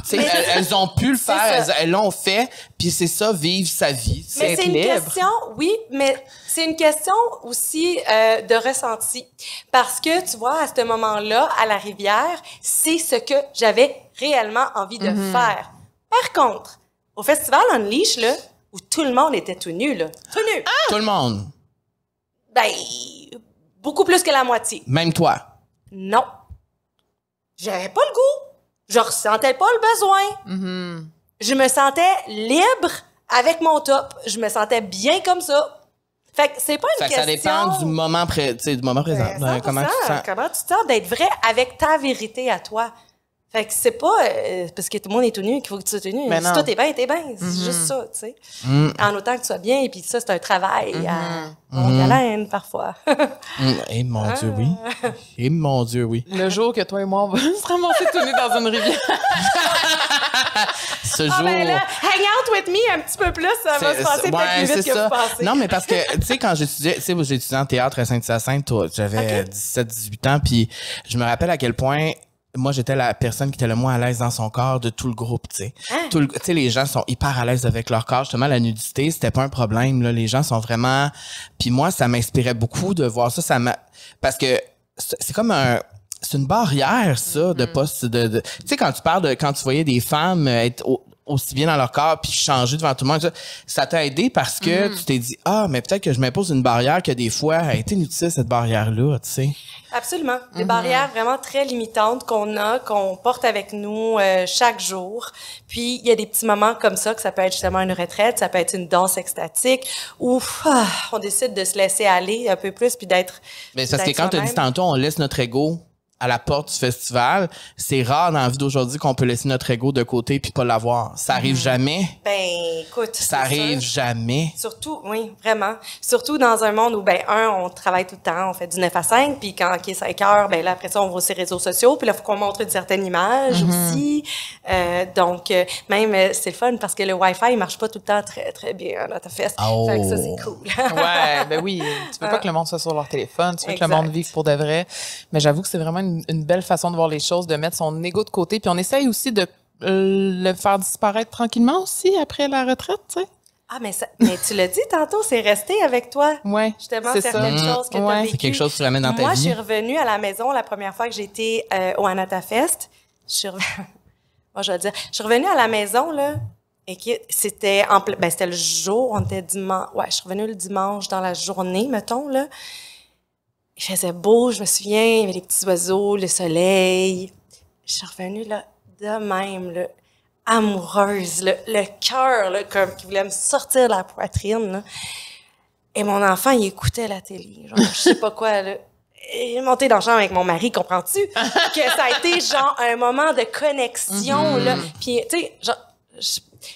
tu sais, elles ont pu le faire, elles l'ont fait, puis c'est ça, vivre sa vie. Mais c'est une question, oui, mais c'est une question aussi de ressenti. Parce que, tu vois, à ce moment-là, à la rivière, c'est ce que j'avais réellement envie de faire. Par contre, au festival Unleash, là, où tout le monde était tout nu, là, tout nu. Tout le monde? Ben, beaucoup plus que la moitié. Même toi? Non. J'avais pas le goût. Je ressentais pas le besoin. Je me sentais libre avec mon top. Je me sentais bien comme ça. Fait que c'est pas une question... Ça dépend du moment, présent. Comment tu te sens? Comment tu te sens d'être vrai avec ta vérité à toi. Fait que c'est pas parce que tout le monde est tout nu qu'il faut que tu sois tout nu. Si toi, t'es bien, t'es bien. C'est juste ça, tu sais. En autant que tu sois bien, et puis ça, c'est un travail à longue haleine, parfois. Eh mon Dieu, oui. Eh mon Dieu, oui. Le jour que toi et moi, on va se ramasser tout nus dans une rivière. Ce jour... ben là, hang out with me un petit peu plus, ça va se passer peut-être plus vite que vous pensez. Non, mais parce que, tu sais, quand j'étudiais, tu sais, j'ai étudié en théâtre à Saint-Hyacinthe, j'avais 17-18 ans, puis je me rappelle à quel point moi, j'étais la personne qui était le moins à l'aise dans son corps de tout le groupe, tu sais. Tu sais, les gens sont hyper à l'aise avec leur corps. Justement, la nudité, c'était pas un problème, là. Les gens sont vraiment... Puis moi, ça m'inspirait beaucoup de voir ça. Parce que c'est comme c'est une barrière, ça, de pas... Tu sais, quand tu parles quand tu voyais des femmes être aussi bien dans leur corps puis changer devant tout le monde, ça t'a aidé parce que tu t'es dit, mais peut-être que je m'impose une barrière que des fois a été inutile, cette barrière-là, tu sais. Absolument. Des barrières vraiment très limitantes qu'on porte avec nous chaque jour. Puis, il y a des petits moments comme ça, que ça peut être justement une retraite, ça peut être une danse extatique, où on décide de se laisser aller un peu plus puis d'être... Mais c'est parce que quand tu as dit tantôt, on laisse notre ego à la porte du festival, c'est rare dans la vie d'aujourd'hui qu'on peut laisser notre ego de côté puis pas l'avoir. Ça arrive jamais. Ben, écoute. Ça arrive jamais. Surtout, oui, vraiment. Surtout dans un monde où, on travaille tout le temps, on fait du 9 à 5, puis quand il est 5 heures, là, après ça, on va sur les réseaux sociaux, puis là, il faut qu'on montre une certaine image aussi. Donc, même, c'est le fun parce que le Wi-Fi, il marche pas tout le temps très, très bien à notre fest. Fait que ça, c'est cool. Ouais, ben oui. Tu veux pas que le monde soit sur leur téléphone, tu veux que le monde vive pour de vrai. Mais j'avoue que c'est vraiment une belle façon de voir les choses, de mettre son ego de côté. Puis on essaye aussi de le faire disparaître tranquillement aussi après la retraite, tu sais. Ah, mais tu l'as dit tantôt, c'est resté avec toi. Oui. Justement, certaines choses que tu as vécues. C'est quelque chose que tu ramènes dans ta vie. Moi, je suis revenue à la maison la première fois que j'étais au AnataFest. Je suis revenue à la maison, là, et c'était c'était le jour, on était dimanche. Ouais, je suis revenue le dimanche dans la journée, mettons, là. Il faisait beau, je me souviens, il y avait les petits oiseaux, le soleil. Je suis revenue, là, de même, là, amoureuse, le cœur, là, comme qui voulait me sortir de la poitrine, là. Et mon enfant, il écoutait la télé, genre, je sais pas quoi, là. monter dans la chambre avec mon mari, comprends-tu? Que ça a été genre un moment de connexion, là. Puis, tu sais, genre,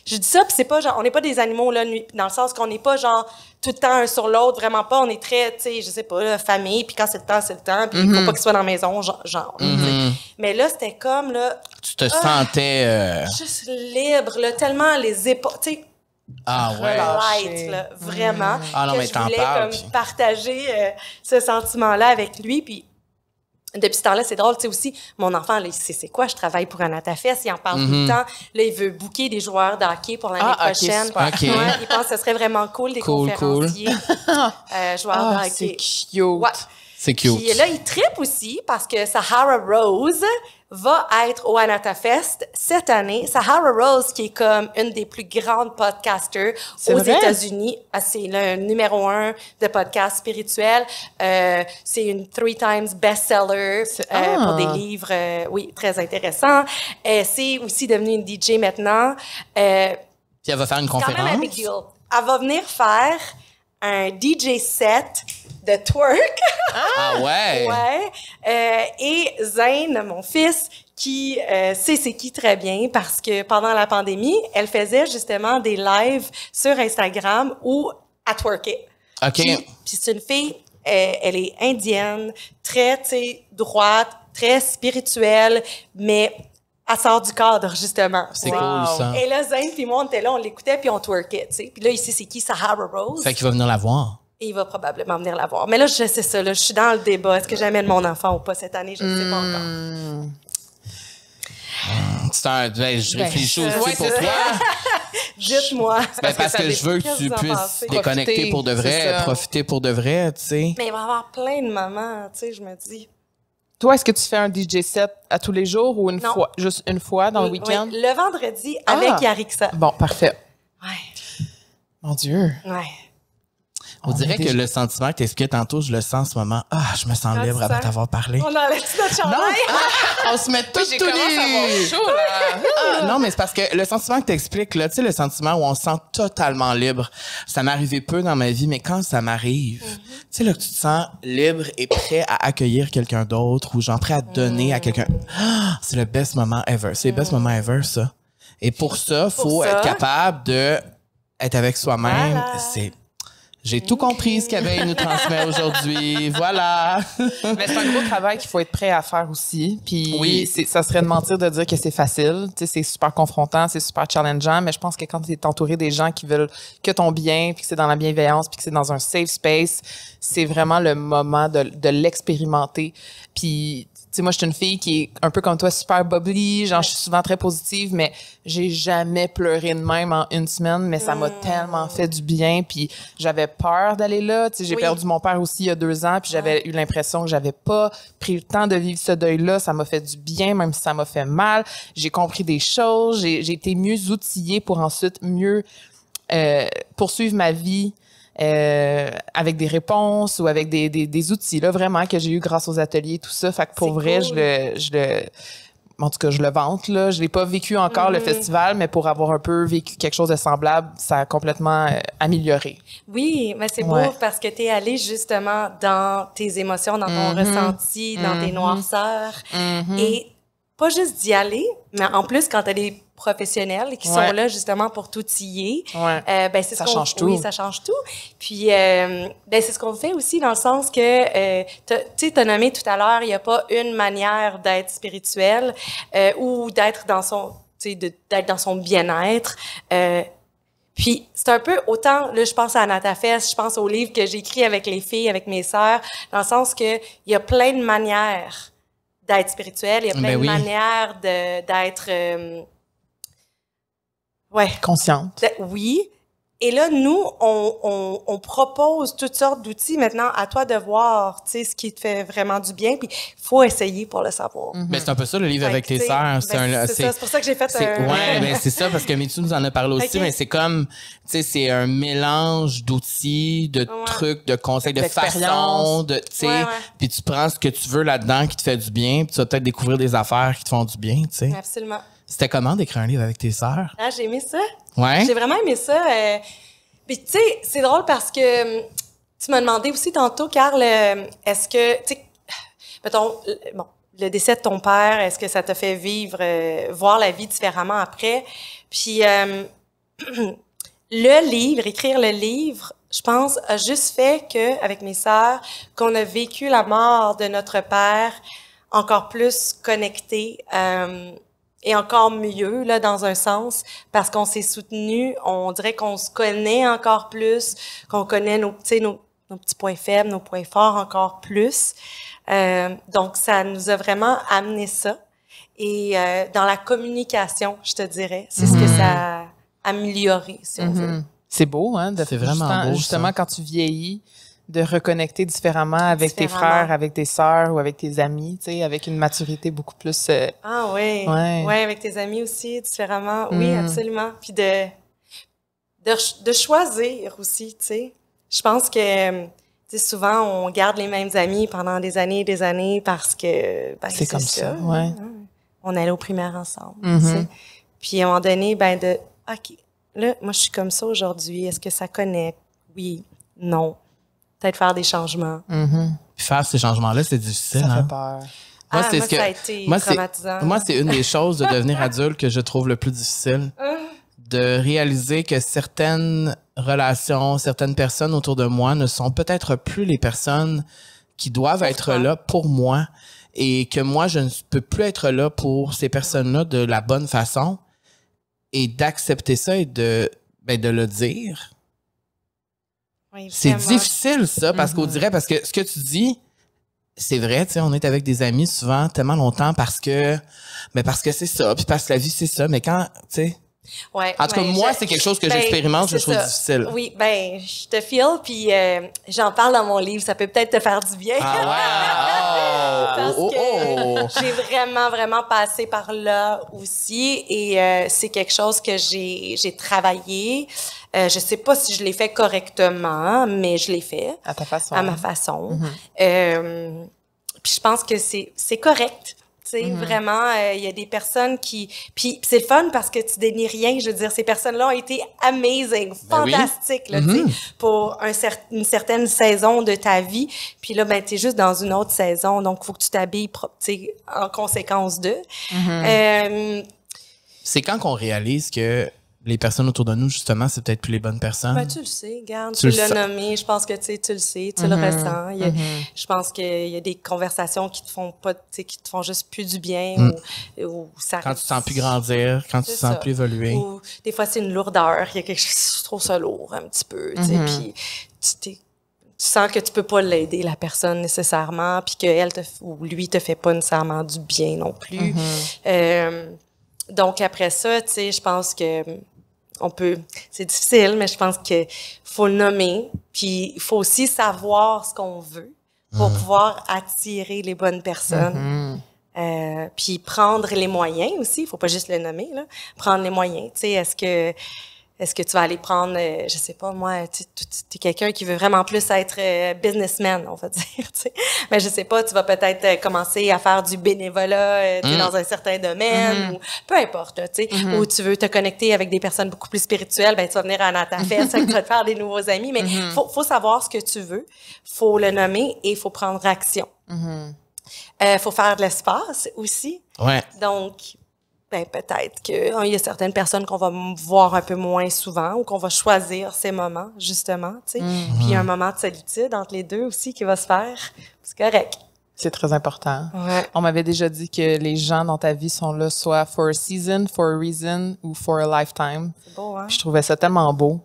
je dis ça, puis c'est pas genre, on n'est pas des animaux, là, dans le sens qu'on n'est pas genre tout le temps un sur l'autre, vraiment pas. On est très, tu sais, je sais pas, là, famille, puis quand c'est le temps, c'est le temps, puis il faut pas qu'il soit dans la maison, genre. Mais là, c'était comme, là... Tu te sentais... Juste libre, là, tellement les épaules, tu sais... Ah ouais. Light, là, vraiment. Ah non, que mais je t'en voulais parles, comme puis... partager ce sentiment-là avec lui, puis depuis ce temps-là, c'est drôle, tu sais aussi, mon enfant, là, il sait c'est quoi, je travaille pour Anatafest, il en parle tout le temps. Là, il veut booker des joueurs de hockey pour l'année prochaine. Okay. Ouais, il pense que ce serait vraiment cool, des conférenciers, joueurs de hockey. C'est cute. Ouais. C'est cute. Puis là, il trippe aussi parce que Sahara Rose va être au Anatafest cette année. Sahara Rose, qui est comme une des plus grandes podcasters aux États-Unis. C'est le numéro 1 de podcast spirituel. C'est une 3 times bestseller pour des livres, oui, très intéressants. C'est aussi devenu une DJ maintenant. Puis elle va faire une conférence. Quand même un big deal. Elle va venir faire un DJ set de twerk. Ah ouais? Ouais. Et Zane, mon fils, qui sait c'est qui très bien parce que pendant la pandémie, elle faisait justement des lives sur Instagram où elle twerkait. OK. Puis c'est une fille, elle est indienne, très, tu sais, droite, très spirituelle, mais elle sort du cadre, justement. C'est cool, ça. Et là, Zane puis moi, on était là, on l'écoutait, puis on twerkait, tu sais. Puis là, ici, c'est qui? Sahara Rose. Fait qu'il va venir la voir. Et il va probablement venir la voir. Mais là, je sais ça, là, je suis dans le débat. Est-ce que j'amène mon enfant ou pas cette année? Je ne sais pas encore. Je réfléchis aussi pour toi. Dites-moi. Parce que je veux que tu puisses déconnecter pour de vrai, profiter pour de vrai, tu sais. Mais il va y avoir plein de moments, tu sais, je me dis. Toi, est-ce que tu fais un DJ set à tous les jours ou fois? Juste une fois dans le week-end? Oui. Le vendredi avec Yariksa. Bon, parfait. Ouais. Mon Dieu. Ouais. On dirait que le sentiment que tu expliquais tantôt, je le sens en ce moment. Ah, je me sens libre avant t'avoir parlé. On enlève notre chandail. On se met tous tout nus. Non, mais c'est parce que le sentiment que tu expliques, là, tu sais, le sentiment où on se sent totalement libre, ça m'est arrivé peu dans ma vie, mais quand ça m'arrive, tu sais, là, que tu te sens libre et prêt à accueillir quelqu'un d'autre ou genre prêt à donner à quelqu'un. Ah, c'est le best moment ever. C'est le best moment ever, ça. Et pour ça, faut être capable de être avec soi-même. Voilà. J'ai tout compris ce qu'Abeille nous transmet aujourd'hui. Voilà. Mais c'est un gros travail qu'il faut être prêt à faire aussi. Puis ça serait de mentir de dire que c'est facile. Tu sais, c'est super confrontant, c'est super challengeant. Mais je pense que quand tu es entouré des gens qui veulent que ton bien, puis que c'est dans la bienveillance, puis que c'est dans un safe space, c'est vraiment le moment de l'expérimenter. Puis tu sais, moi, je suis une fille qui est un peu comme toi, super bubbly, genre, je suis souvent très positive, mais j'ai jamais pleuré de même en une semaine, mais ça m'a tellement fait du bien, puis j'avais peur d'aller là, tu sais, j'ai perdu mon père aussi il y a 2 ans, puis j'avais eu l'impression que j'avais pas pris le temps de vivre ce deuil-là, ça m'a fait du bien, même si ça m'a fait mal, j'ai compris des choses, j'ai été mieux outillée pour ensuite mieux poursuivre ma vie, avec des réponses ou avec des outils là vraiment que j'ai eu grâce aux ateliers tout ça, fait que pour vrai cool. En tout cas je le vante là, je l'ai pas vécu encore le festival, mais pour avoir un peu vécu quelque chose de semblable, ça a complètement amélioré. Oui, mais c'est beau parce que tu es allé justement dans tes émotions, dans ton ressenti, dans tes noirceurs et pas juste d'y aller, mais en plus quand t'as des professionnels qui sont là justement pour t'outiller, ben c'est ça change tout. Oui, ça change tout. Puis ben c'est ce qu'on fait aussi dans le sens que tu sais t'as nommé tout à l'heure, il y a pas une manière d'être spirituel ou d'être dans son d'être dans son bien-être. Puis c'est un peu autant là je pense à Anatafest, je pense au livre que j'ai écrit avec les filles, avec mes sœurs, dans le sens que il y a plein de manières d'être spirituel, il y a plein de manières d'être consciente. Oui. Et là, nous, on propose toutes sortes d'outils maintenant à toi de voir, tu sais, ce qui te fait vraiment du bien. Puis, il faut essayer pour le savoir. Mais c'est un peu ça, le livre avec tes sœurs. C'est pour ça que j'ai fait ben c'est ça, parce que Mitsou nous en a parlé aussi, mais c'est comme, tu sais, c'est un mélange d'outils, de trucs, de conseils, de façons, tu sais. Puis tu prends ce que tu veux là-dedans qui te fait du bien, puis tu vas peut-être découvrir des affaires qui te font du bien, tu sais. Absolument. C'était comment d'écrire un livre avec tes sœurs? Ah, j'ai aimé ça. Ouais. J'ai vraiment aimé ça. Puis, tu sais, c'est drôle parce que tu m'as demandé aussi tantôt, Carl, est-ce que, tu sais, mettons, bon, le décès de ton père, est-ce que ça t'a fait vivre, voir la vie différemment après? Puis, le livre, écrire le livre, je pense, a juste fait que, avec mes sœurs, qu'on a vécu la mort de notre père encore plus connecté, et encore mieux, là, dans un sens, parce qu'on s'est soutenus, on dirait qu'on se connaît encore plus, qu'on connaît nos petits points faibles, nos points forts encore plus. Donc, ça nous a vraiment amené ça. Et dans la communication, je te dirais, c'est ce que ça a amélioré, si on veut. C'est beau, hein? C'est vraiment beau, justement, ça. Quand tu vieillis, de reconnecter différemment avec tes frères, avec tes sœurs ou avec tes amis, tu sais, avec une maturité beaucoup plus... Ah oui, ouais, avec tes amis aussi, différemment. Oui, absolument. Puis de choisir aussi, tu sais. Je pense que, tu sais, souvent, on garde les mêmes amis pendant des années et des années parce que... Ben, c'est comme ça, ouais. On allait au primaire ensemble, tu sais. Puis à un moment donné, OK, là, moi, je suis comme ça aujourd'hui. Est-ce que ça connecte? Oui, non. Peut-être faire des changements. Puis faire ces changements-là, c'est difficile. Ça fait peur. Moi, ça a été traumatisant. Moi, c'est une des choses de devenir adulte que je trouve le plus difficile. De réaliser que certaines relations, certaines personnes autour de moi ne sont peut-être plus les personnes qui doivent être là pour moi et que moi, je ne peux plus être là pour ces personnes-là de la bonne façon et d'accepter ça et de le dire. Oui, c'est difficile, ça, parce qu'on dirait, parce que ce que tu dis, c'est vrai, tu sais, on est avec des amis souvent tellement longtemps parce que c'est ça, puis parce que la vie, c'est ça, mais quand, tu sais... Ouais, en tout cas, moi, c'est quelque chose que j'expérimente, je trouve difficile. Oui, je te file, puis j'en parle dans mon livre, ça peut peut-être te faire du bien. Ah ouais! Parce que j'ai vraiment, vraiment passé par là aussi, et c'est quelque chose que j'ai travaillé. Je sais pas si je l'ai fait correctement, mais je l'ai fait. À ta façon. À ma façon. Puis je pense que c'est correct. Tu sais, vraiment, il y a des personnes qui... Puis c'est le fun parce que tu dénies rien. Je veux dire, ces personnes-là ont été amazing, fantastiques, là, tu sais, pour une certaine saison de ta vie. Puis là, t'es juste dans une autre saison, donc il faut que tu t'habilles, tu sais, en conséquence d'eux. C'est quand qu'on réalise que les personnes autour de nous, justement, c'est peut-être plus les bonnes personnes. Tu le sais, regarde, tu l'as nommé, je pense que tu le sais, tu le ressens. Je pense qu'il y a des conversations qui te font pas, qui te font juste plus du bien ou ça. Quand tu te sens plus grandir, quand tu te sens plus évoluer. Ou des fois, c'est une lourdeur, il y a quelque chose, je trouve ça lourd un petit peu, tu sais, puis tu sens que tu peux pas l'aider, la personne, nécessairement, puis qu'elle ou lui te fait pas nécessairement du bien non plus. Donc, après ça, tu sais, je pense que c'est difficile, mais je pense que faut le nommer, puis il faut aussi savoir ce qu'on veut pour pouvoir attirer les bonnes personnes. Puis prendre les moyens aussi, il faut pas juste le nommer, là. Prendre les moyens, tu sais, est-ce que tu vas aller prendre, je sais pas, moi, tu es quelqu'un qui veut vraiment plus être businessman, on va dire, tu sais. Mais je sais pas, tu vas peut-être commencer à faire du bénévolat dans un certain domaine, ou peu importe, tu sais. Ou tu veux te connecter avec des personnes beaucoup plus spirituelles, tu vas venir à Natafest, tu vas te faire des nouveaux amis. Mais faut savoir ce que tu veux, faut le nommer et faut prendre action. Faut faire de l'espace aussi. Ouais. Donc... peut-être qu'il y a certaines personnes qu'on va voir un peu moins souvent ou qu'on va choisir ces moments, justement, tu sais. Puis il y a un moment de solitude entre les deux aussi qui va se faire. C'est correct. C'est très important. Ouais. On m'avait déjà dit que les gens dans ta vie sont là soit for a season, for a reason ou for a lifetime. C'est beau, hein? Puis je trouvais ça tellement beau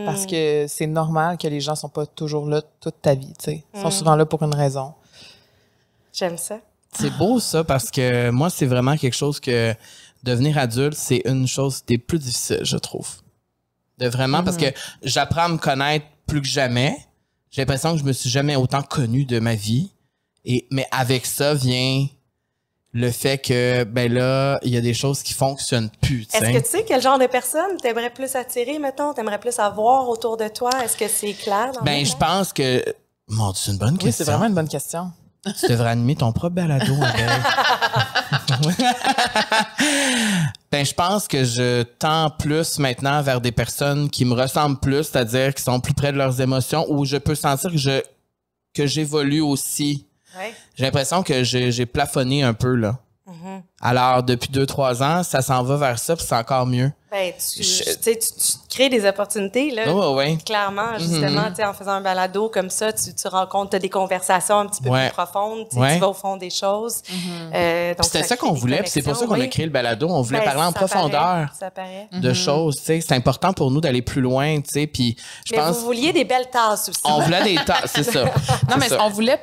parce que c'est normal que les gens sont pas toujours là toute ta vie, tu sais. Ils sont souvent là pour une raison. J'aime ça. C'est beau, ça, parce que moi, c'est vraiment quelque chose que... Devenir adulte, c'est une chose des plus difficiles, je trouve. De vraiment, parce que j'apprends à me connaître plus que jamais. J'ai l'impression que je me suis jamais autant connu de ma vie. Mais avec ça vient le fait que, là, il y a des choses qui fonctionnent plus, t'sais. Est-ce que tu sais quel genre de personne t'aimerais plus attirer, mettons? T'aimerais plus avoir autour de toi? Est-ce que c'est clair? Je pense que... Mon Dieu, c'est une bonne question. Oui, c'est vraiment une bonne question. Tu devrais animer ton propre balado, Adèle. Je pense que je tends plus maintenant vers des personnes qui me ressemblent plus, c'est-à-dire qui sont plus près de leurs émotions, où je peux sentir que j'évolue aussi Ouais. J'ai l'impression que j'ai plafonné un peu, là. Alors, depuis 2-3 ans, ça s'en va vers ça, puis c'est encore mieux. Ben, tu crées des opportunités, là. Ouais. Clairement, justement, en faisant un balado comme ça, tu rencontres, tu as des conversations un petit peu plus profondes, tu vas au fond des choses. Donc c'était ça qu'on voulait, puis c'est pour ça qu'on a créé le balado. On voulait parler en profondeur de choses, tu sais. C'est important pour nous d'aller plus loin, tu sais, puis je pense... vous vouliez des belles tasses aussi. On voulait des tasses, c'est ça. Non, mais on voulait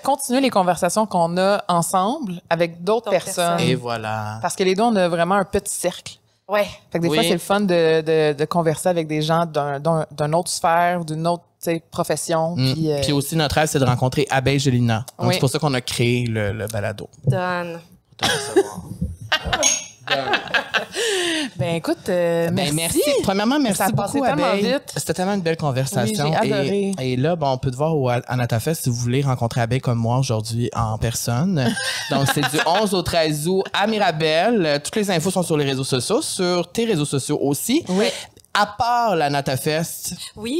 continuer les conversations qu'on a ensemble avec d'autres personnes. Et voilà. Parce que les deux, on a vraiment un petit cercle. Ouais. Fait que des fois, c'est le fun de converser avec des gens d'une autre sphère, d'une autre profession. Puis aussi, notre rêve, c'est de rencontrer Abeille Gélina. Donc, c'est pour ça qu'on a créé le balado. Done. Ben écoute, merci. Premièrement, merci ça beaucoup, Abeille. C'était tellement une belle conversation. Oui, j'ai adoré. Et là, on peut te voir au AnataFest si vous voulez rencontrer Abeille comme moi aujourd'hui en personne. Donc, c'est du 11 au 13 août à Mirabel. Toutes les infos sont sur les réseaux sociaux, sur tes réseaux sociaux aussi. Oui. À part l'AnataFest,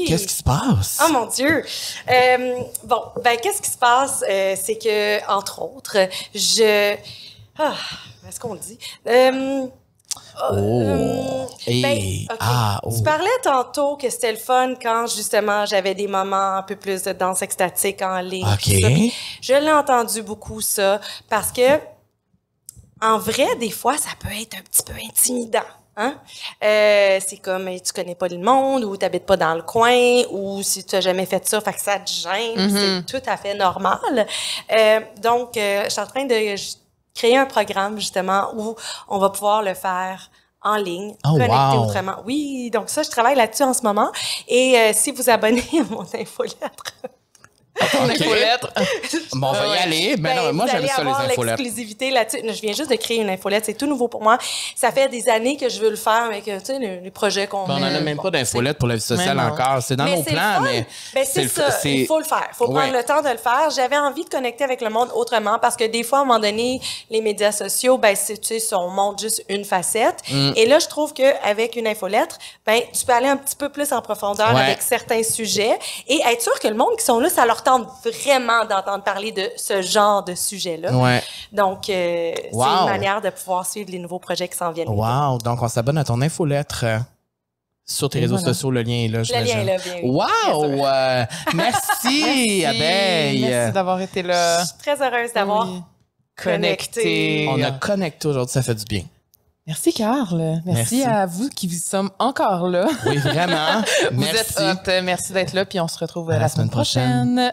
qu'est-ce qui se passe? Oh mon Dieu! Qu'est-ce qui se passe? C'est que, entre autres, est-ce qu'on le dit? Tu parlais tantôt que c'était le fun quand, justement, j'avais des moments un peu plus de danse extatique en ligne. OK. Je l'ai entendu beaucoup, ça, parce que, en vrai, des fois, ça peut être un petit peu intimidant. Hein? C'est comme, tu connais pas le monde, ou t'habites pas dans le coin, ou si tu as jamais fait ça, fait que ça te gêne. C'est tout à fait normal. Donc, je suis en train de créer un programme, justement, où on va pouvoir le faire en ligne, connecté autrement. Oui, donc ça, je travaille là-dessus en ce moment. Et si vous abonnez à mon infolettre... infolettre. Bon, on va y aller. Mais non, moi, j'aime ça, les infolettes. L'exclusivité là-dessus. Je viens juste de créer une infolette. C'est tout nouveau pour moi. Ça fait des années que je veux le faire avec, les projets qu'on on n'en a même pas d'infolette pour la vie sociale encore. C'est dans nos plans, mais... c'est ça. Il faut le faire. Il faut prendre le temps de le faire. J'avais envie de connecter avec le monde autrement parce que des fois, à un moment donné, les médias sociaux, on montre juste une facette. Et là, je trouve qu'avec une infolettre, tu peux aller un petit peu plus en profondeur avec certains sujets et être sûr que le monde qui sont là, ça leur tente vraiment d'entendre parler de ce genre de sujet-là. Ouais. Donc, c'est une manière de pouvoir suivre les nouveaux projets qui s'en viennent. Wow! Donc, on s'abonne à ton infolettre sur tes réseaux sociaux. Le lien est là, Le lien est là, bien. Wow! Merci, Abeille! Merci d'avoir été là. Je suis très heureuse d'avoir connecté. On a connecté aujourd'hui, ça fait du bien. Merci, Carl. Merci à vous qui sommes encore là. Oui, vraiment. Vous êtes hot. Merci d'être là, puis on se retrouve la semaine prochaine.